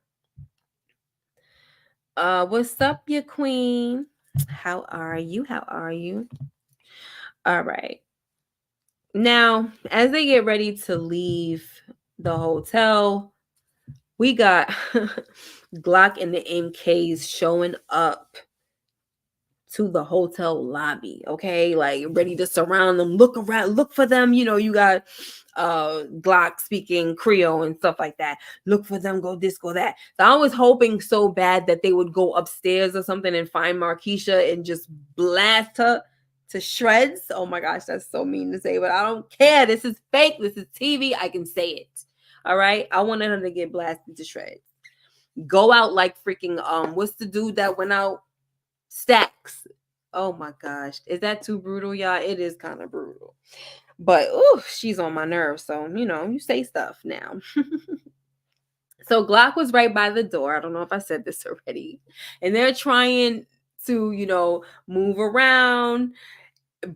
A: What's up, your queen? How are you? All right. Now, as they get ready to leave the hotel, we got Glock and the MKs showing up to the hotel lobby, okay? Like ready to surround them, look around, look for them. You know, you got Glock speaking Creole and stuff like that. Look for them, go this, go that. So I was hoping so bad that they would go upstairs or something and find Markeisha and just blast her to shreds. Oh my gosh, that's so mean to say, but I don't care. This is fake. This is TV. I can say it. All right. I wanted her to get blasted to shreds. Go out like freaking what's the dude that went out? Stacks. Oh my gosh. Is that too brutal, y'all? It is kind of brutal. But she's on my nerves. So, you know, you say stuff now. So Glock was right by the door. I don't know if I said this already. And they're trying to, you know, move around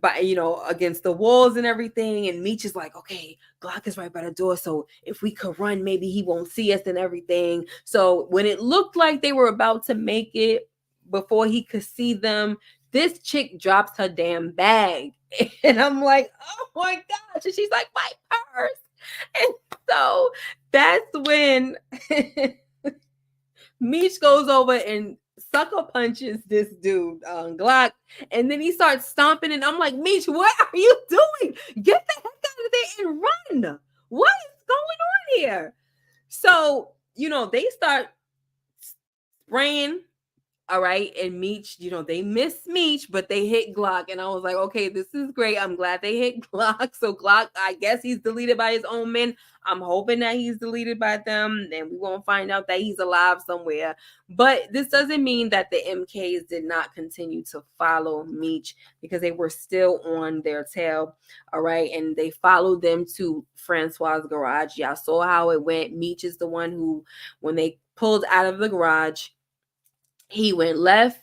A: by, you know, against the walls and everything. And Meech is like, okay, Glock is right by the door. So if we could run, maybe he won't see us and everything. So when it looked like they were about to make it before he could see them, this chick drops her damn bag. And I'm like, oh my gosh. And she's like, my purse. And so that's when Meech goes over and sucker punches this dude, Glock, and then he starts stomping, and I'm like, Meech, what are you doing? Get the heck out of there and run. What is going on here? So, you know, they start spraying. All right. And Meech, you know, they missed Meech, but they hit Glock. And I was like, okay, this is great. I'm glad they hit Glock. So Glock, I guess he's deleted by his own men. I'm hoping that he's deleted by them. And we won't find out that he's alive somewhere. But this doesn't mean that the MKs did not continue to follow Meech, because they were still on their tail. All right. And they followed them to Francois's garage. Y'all saw how it went. Meech is the one who, when they pulled out of the garage, he went left,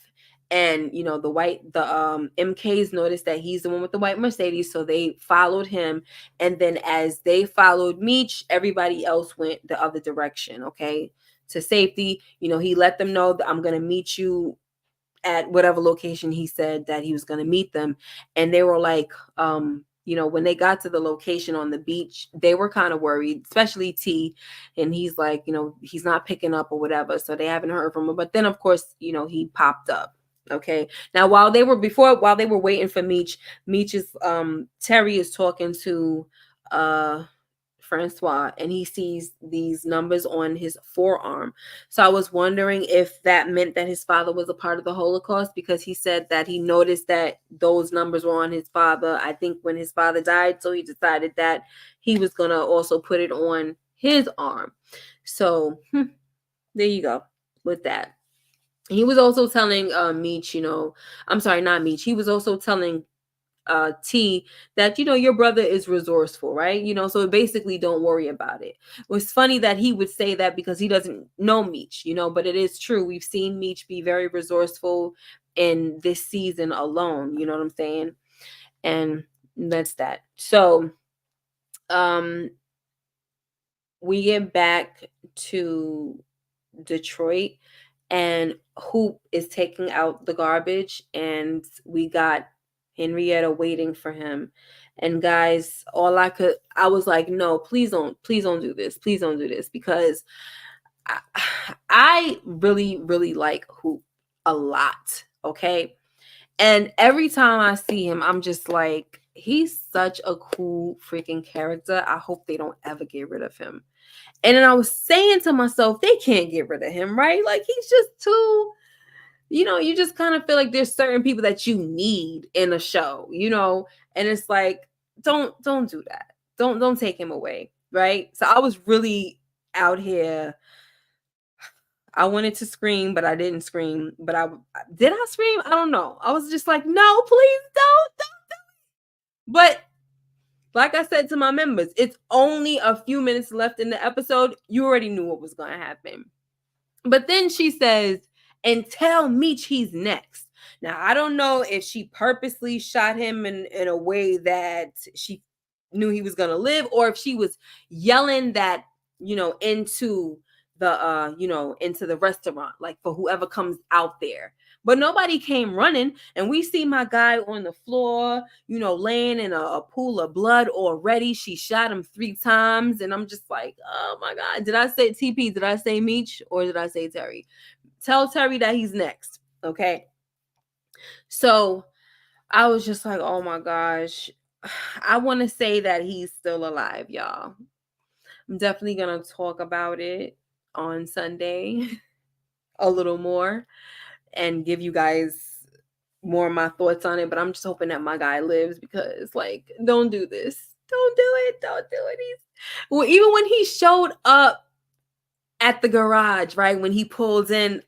A: and you know the MKs noticed that he's the one with the white Mercedes, so they followed him. And then as they followed Meech, everybody else went the other direction, okay, to safety. You know, he let them know that I'm gonna meet you at whatever location he said that he was gonna meet them. And they were like, you know, when they got to the location on the beach, they were kind of worried, especially T. And he's like, you know, he's not picking up or whatever. So they haven't heard from him. But then, of course, you know, he popped up. Okay. Now, while they were waiting for Meech is, Terry is talking to Francois, and he sees these numbers on his forearm. So I was wondering if that meant that his father was a part of the Holocaust, because he said that he noticed that those numbers were on his father, I think, when his father died. So he decided that he was going to also put it on his arm. So there you go with that. He was also telling Meech, you know, I'm sorry, not Meech. He was also telling T that, you know, your brother is resourceful, right? You know, so basically don't worry about it. It was funny that he would say that because he doesn't know Meech, you know, but it is true. We've seen Meech be very resourceful in this season alone, you know what I'm saying? And that's that. So we get back to Detroit, and Hoop is taking out the garbage, and we got Henrietta waiting for him. And guys, I was like, no, please don't do this. Please don't do this, because I really, really like Hoop a lot. Okay. And every time I see him, I'm just like, he's such a cool freaking character. I hope they don't ever get rid of him. And then I was saying to myself, they can't get rid of him, right? Like, he's just too, you know, you just kind of feel like there's certain people that you need in a show, you know, and it's like, don't do that. Don't take him away, right? So I was really out here. I wanted to scream, but I didn't scream. But did I scream? I don't know. I was just like, no, please don't. But like I said to my members, it's only a few minutes left in the episode. You already knew what was going to happen. But then she says, and tell Meech he's next. Now, I don't know if she purposely shot him in a way that she knew he was going to live, or if she was yelling that, you know, into the, you know, into the restaurant, like for whoever comes out there. But nobody came running, and we see my guy on the floor, you know, laying in a pool of blood already. She shot him 3 times, and I'm just like, oh my God. Did I say TP? Did I say Meech, or did I say Terry? Tell Terry that he's next, okay? So I was just like, oh my gosh. I want to say that he's still alive, y'all. I'm definitely going to talk about it on Sunday a little more and give you guys more of my thoughts on it. But I'm just hoping that my guy lives, because, like, don't do this. Don't do it. Don't do it. Well, even when he showed up at the garage, right? When he pulls in,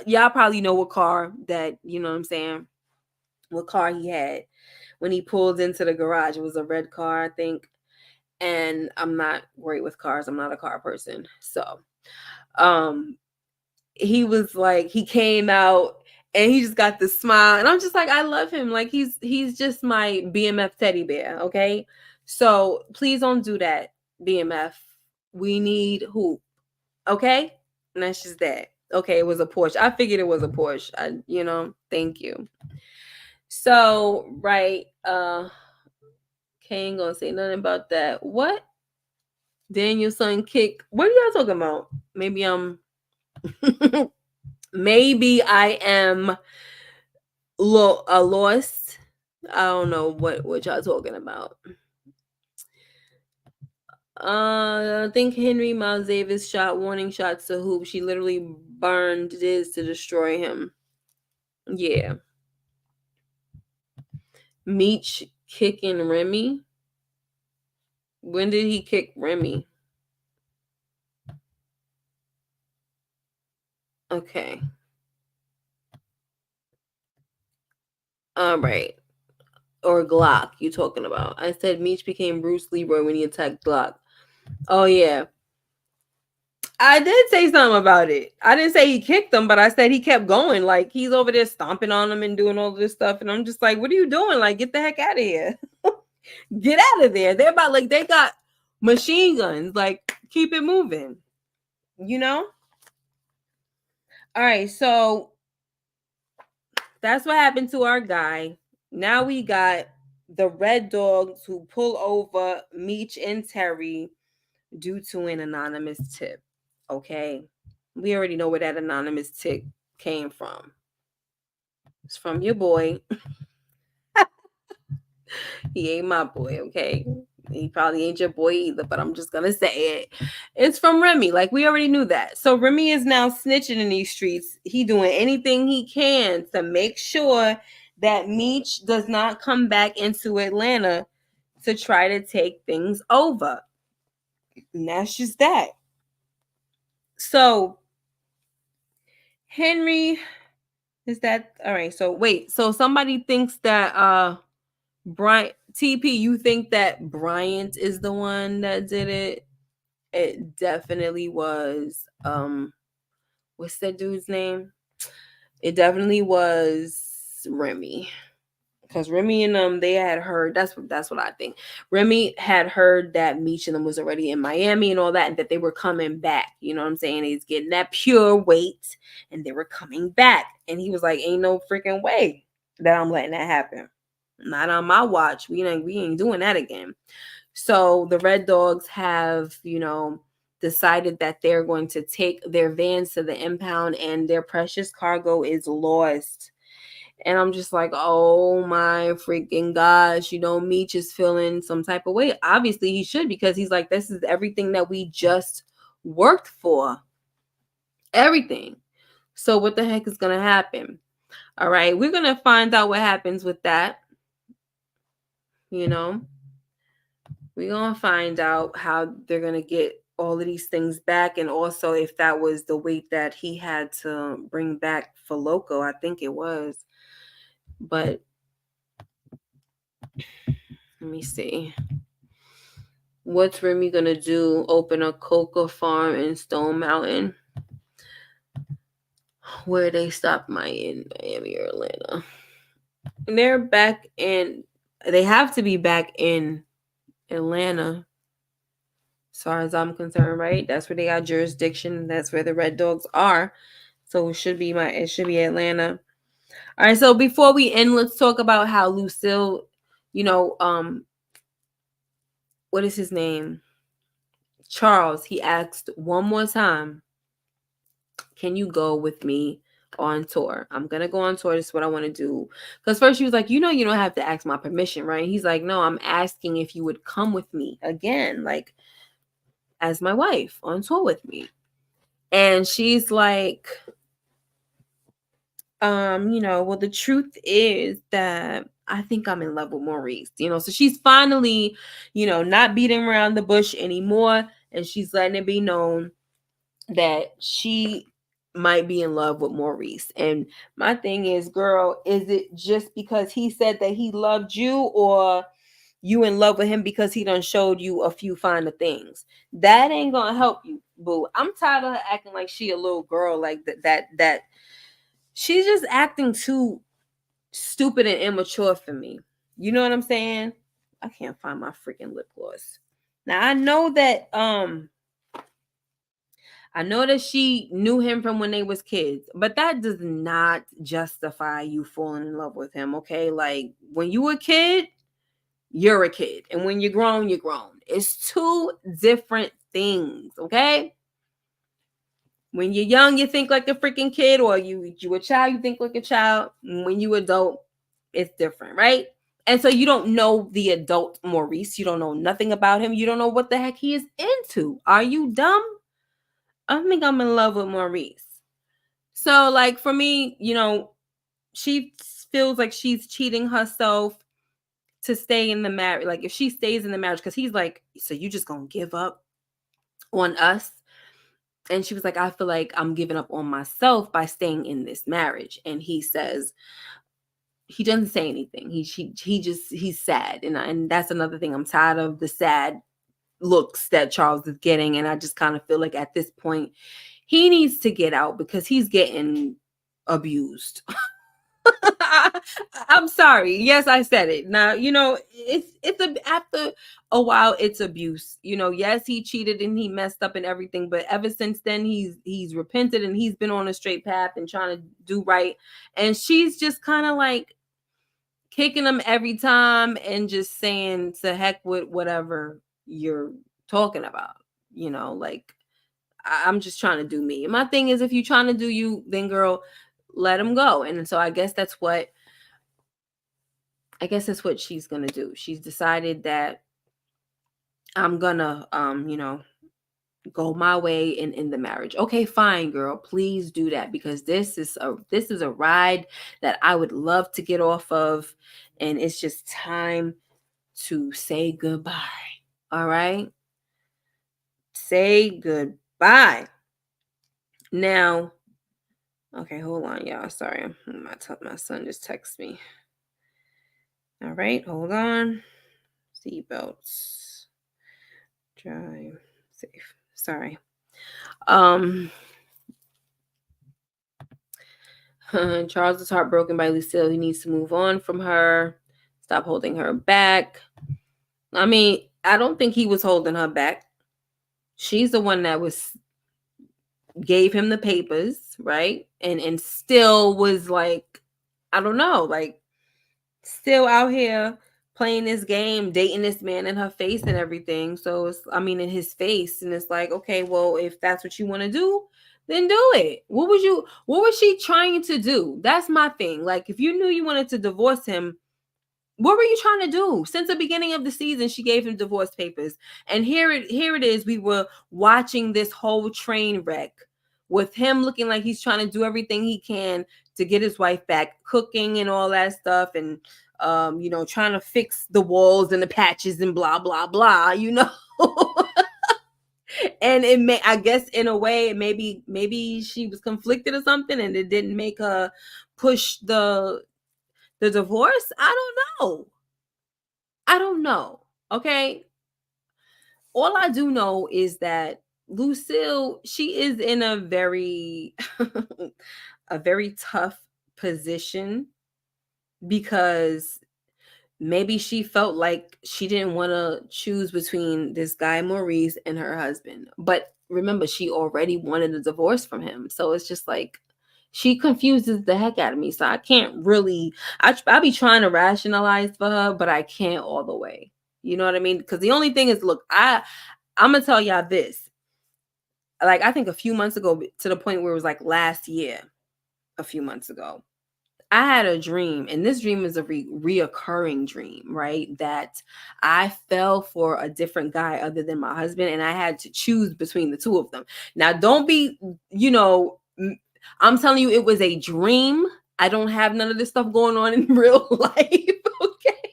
A: y'all probably know what car that, you know what I'm saying? What car he had when he pulled into the garage. It was a red car, I think. And I'm not great with cars. I'm not a car person. So, um, he was like, he came out and he just got this smile. And I'm just like, I love him. Like, he's just my BMF teddy bear. Okay. So please don't do that, BMF. We need hoop. Okay. And that's just that. Okay. It was a Porsche. I figured it was a Porsche. Thank you. So, right. Ain't gonna say nothing about that. What? Daniel's son kick. What are y'all talking about? Maybe I'm maybe I am lost. I don't know what y'all talking about. I think Henri Miles Davis shot warning shots to Hoop. She literally burned Diz to destroy him. Yeah. Meech kicking Remy. When did he kick Remy? Okay. All right. Or Glock, you talking about? I said Meech became Bruce Leroy when he attacked Glock. Oh yeah. I did say something about it. I didn't say he kicked him, but I said he kept going. Like, he's over there stomping on him and doing all this stuff. And I'm just like, what are you doing? Like, get the heck out of here. Get out of there. They're about, like, they got machine guns. Like, keep it moving. You know? All right. So that's what happened to our guy. Now we got the REDDOGS who pull over Meech and Terry due to an anonymous tip. Okay. We already know where that anonymous tip came from. It's from your boy. He ain't my boy, okay? He probably ain't your boy either, but I'm just gonna say it. It's from Remy. Like, we already knew that. So Remy is now snitching in these streets. He doing anything he can to make sure that Meech does not come back into Atlanta to try to take things over. And that's just that. So Henri, is that all right? So wait, so somebody thinks that Bryant TP, you think that Bryant is the one that did it? It definitely was. What's that dude's name? It definitely was Remy. Because Remy and they had heard, that's what I think. Remy had heard that Meech and them was already in Miami and all that, and that they were coming back. You know what I'm saying? He's getting that pure weight, and they were coming back. And he was like, ain't no freaking way that I'm letting that happen. Not on my watch. We ain't doing that again. So the REDDOGS have, decided that they're going to take their vans to the impound, and their precious cargo is lost. And I'm just like, oh my freaking gosh, Meech is feeling some type of way. Obviously he should, because he's like, this is everything that we just worked for. Everything. So what the heck is going to happen? All right, we're going to find out what happens with that. We're going to find out how they're going to get all of these things back. And also if that was the weight that he had to bring back for Loco, I think it was. But let me see. What's Remy going to do? Open a coca farm in Stone Mountain? Where they stopped in Miami or Atlanta. And they're back in, they have to be back in Atlanta, as far as I'm concerned, right? That's where they got jurisdiction. That's where the REDDOGS are. So it should be Atlanta. All right, so before we end, let's talk about how Lucille, what is his name? Charles, he asked one more time, can you go with me on tour. I'm gonna go on tour. This is what I want to do. Because first she was like, you know, you don't have to ask my permission, right? He's like, no, I'm asking if you would come with me again, like as my wife on tour with me. And she's like, you know, well, the truth is that I think I'm in love with Maurice, you know. So she's finally, you know, not beating around the bush anymore. And she's letting it be known that she might be in love with Maurice. And my thing is, girl, is it just because he said that he loved you, or you in love with him because he done showed you a few finer things? That ain't gonna help you, boo. I'm tired of her acting like she a little girl, like that she's just acting too stupid and immature for me. You know what I'm saying? I can't find my freaking lip gloss. Now I know that she knew him from when they was kids, but that does not justify you falling in love with him, okay? Like, when you a kid, you're a kid, and when you're grown, you're grown. It's two different things, okay? When you're young, you think like a freaking kid, or you a child, you think like a child. When you adult, it's different, right? And so you don't know the adult Maurice. You don't know nothing about him. You don't know what the heck he is into. Are you dumb? I think I'm in love with Maurice. So, like, for me, you know, she feels like she's cheating herself to stay in the marriage. Like, if she stays in the marriage, because he's like, so you just gonna give up on us? And she was like, I feel like I'm giving up on myself by staying in this marriage. And he says, he doesn't say anything. He's sad. And that's another thing. I'm tired of the sad looks that Charles is getting. And I just kind of feel like at this point, he needs to get out because he's getting abused. I'm sorry. Yes, I said it. Now, you know, after a while it's abuse. You know, yes, he cheated and he messed up and everything, but ever since then he's repented and he's been on a straight path and trying to do right. And she's just kind of like kicking him every time and just saying to heck with whatever you're talking about. You know, like, I'm just trying to do me. And my thing is, if you're trying to do you, then girl, let him go. And so I guess that's what she's gonna do. She's decided that I'm gonna you know, go my way in the marriage. Okay, fine, girl. Please do that, because this is a ride that I would love to get off of, and it's just time to say goodbye. All right? Say goodbye. Now, okay, hold on, y'all. Sorry. My son just texted me. All right, hold on. Seatbelts. Drive safe. Sorry. Charles is heartbroken by Lucille. He needs to move on from her. Stop holding her back. I mean, I don't think he was holding her back. She's the one that gave him the papers, right? And still was like, I don't know, like, still out here playing this game, dating this man in her face and everything. So in his face. And it's like, okay, well, if that's what you want to do, then do it. What was she trying to do? That's my thing. Like, if you knew you wanted to divorce him, what were you trying to do? Since the beginning of the season, she gave him divorce papers. And here it is. We were watching this whole train wreck with him looking like he's trying to do everything he can to get his wife back, cooking and all that stuff, and you know, trying to fix the walls and the patches and blah blah blah, you know. And I guess in a way, maybe she was conflicted or something, and it didn't make her push the divorce. I don't know. Okay. All I do know is that Lucille, she is in a very a very tough position, because maybe she felt like she didn't want to choose between this guy Maurice and her husband. But remember, she already wanted a divorce from him. So it's just like, she confuses the heck out of me. So I can't really, I be trying to rationalize for her, but I can't all the way. You know what I mean? Because the only thing is, look, I'm gonna tell y'all this. Like, I think a few months ago, to the point where it was like last year, a few months ago. I had a dream, and this dream is a reoccurring dream, right? That I fell for a different guy other than my husband, and I had to choose between the two of them. Now, don't be, I'm telling you, it was a dream. I don't have none of this stuff going on in real life, okay?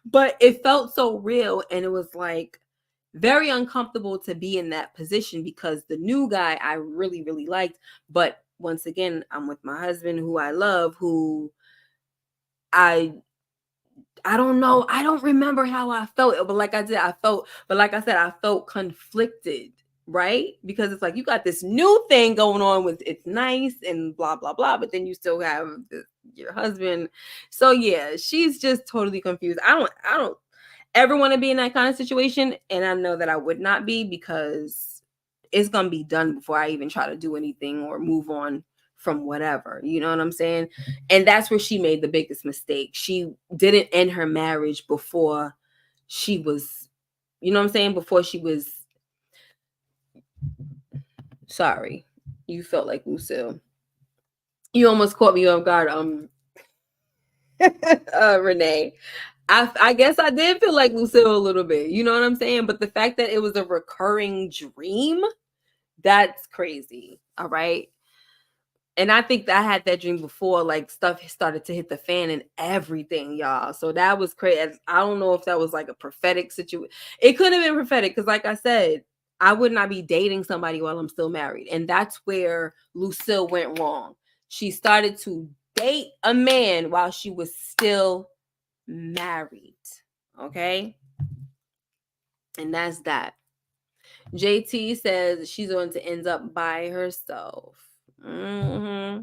A: But it felt so real, and it was like very uncomfortable to be in that position because the new guy I really, really liked, but once again, I'm with my husband who I love, who I don't know. I don't remember how I felt, but like I said, I felt conflicted, right? Because it's like you got this new thing going on with it's nice and blah blah blah, but then you still have your husband. So yeah, she's just totally confused. I don't ever want to be in that kind of situation, and I know that I would not be because it's gonna be done before I even try to do anything or move on from whatever. You know what I'm saying? And that's where she made the biggest mistake. She didn't end her marriage before she was, you know what I'm saying? Before she was sorry. You felt like Lucille. You almost caught me off guard, Renee. I guess I did feel like Lucille a little bit. You know what I'm saying? But the fact that it was a recurring dream, that's crazy. All right. And I think that I had that dream before, like stuff started to hit the fan and everything, y'all. So that was crazy. I don't know if that was like a prophetic situation. It could have been prophetic because, like I said, I would not be dating somebody while I'm still married. And that's where Lucille went wrong. She started to date a man while she was still married. Okay. And that's that. JT says she's going to end up by herself. Mm-hmm.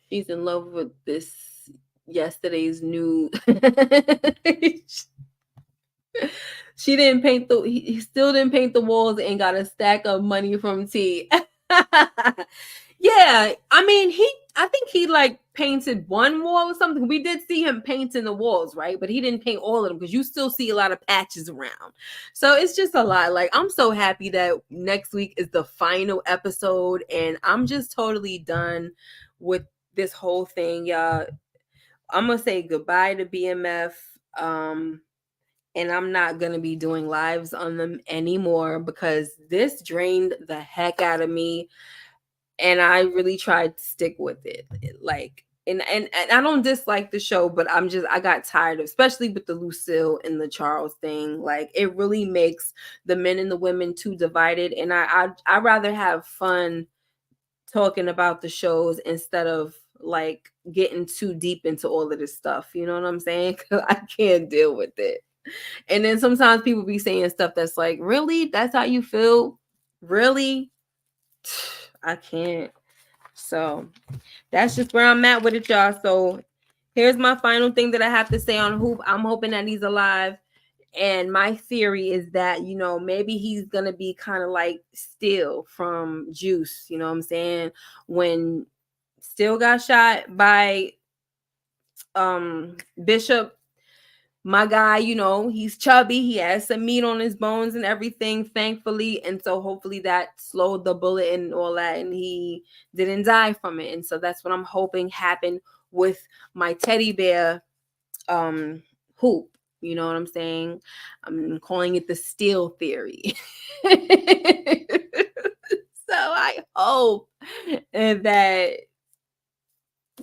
A: She's in love with this yesterday's new. She didn't paint he still didn't paint the walls and got a stack of money from T. Yeah, I mean, I think he like painted one wall or something. We did see him painting the walls, right? But he didn't paint all of them because you still see a lot of patches around. So it's just a lot. Like, I'm so happy that next week is the final episode, and I'm just totally done with this whole thing, y'all. I'm gonna say goodbye to BMF. And I'm not going to be doing lives on them anymore because this drained the heck out of me. And I really tried to stick with it. Like, and I don't dislike the show, but I got tired of, especially with the Lucille and the Charles thing. Like, it really makes the men and the women too divided. And I rather have fun talking about the shows instead of like getting too deep into all of this stuff. You know what I'm saying? 'Cause I can't deal with it. And then sometimes people be saying stuff that's like, really? That's how you feel? Really? I can't. So that's just where I'm at with it, y'all. So here's my final thing that I have to say on Hoop. I'm hoping that he's alive. And my theory is that, maybe he's going to be kind of like Steel from Juice. You know what I'm saying? When Steel got shot by Bishop, my guy, he's chubby. He has some meat on his bones and everything, thankfully. And so hopefully that slowed the bullet and all that. And he didn't die from it. And so that's what I'm hoping happened with my teddy bear Hoop. You know what I'm saying? I'm calling it the Steel theory. So I hope that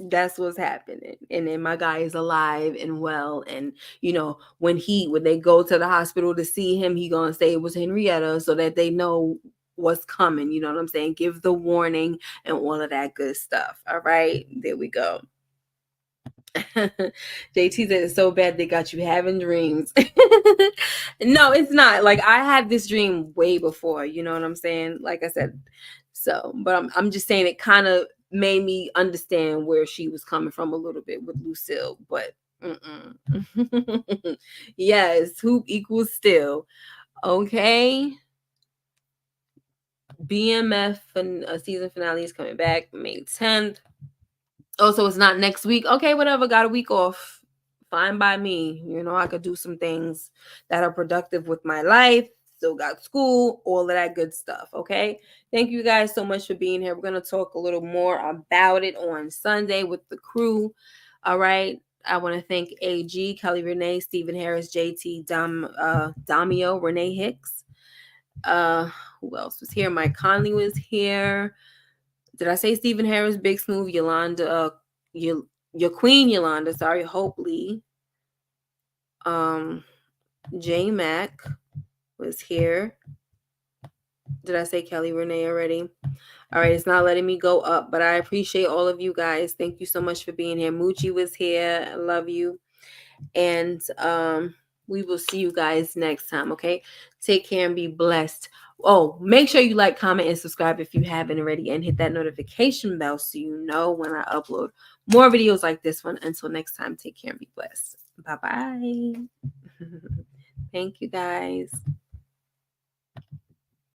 A: that's what's happening, and then my guy is alive and well, and when they go to the hospital to see him, he gonna say it was Henrietta so that they know what's coming. You know what I'm saying? Give the warning and all of that good stuff. All right, there we go. JT said it's so bad they got you having dreams. No, it's not. Like, I had this dream way before, you know what I'm saying? Like I said, so, but I'm just saying it kind of made me understand where she was coming from a little bit with Lucille, but yes, Hoop equals Still. Okay. BMF and a season finale is coming back May 10th. Oh, so it's not next week. Okay, whatever. Got a week off. Fine by me. I could do some things that are productive with my life. still got school, all of that good stuff. Okay. Thank you guys so much for being here. We're going to talk a little more about it on Sunday with the crew. All right. I want to thank AG, Kelly Renee, Stephen Harris, JT, Damio, Renee Hicks. Who else was here? Mike Conley was here. Did I say Stephen Harris, Big Smooth, Yolanda, your queen Yolanda, sorry, Hope Lee. J Mac was here. Did I say Kelly Renee already? All right, it's not letting me go up, but I appreciate all of you guys. Thank you so much for being here. Moochie was here. I love you. And we will see you guys next time, okay? Take care and be blessed. Oh, make sure you like, comment, and subscribe if you haven't already, and hit that notification bell so you know when I upload more videos like this one. Until next time, take care and be blessed. Bye-bye. Thank you, guys.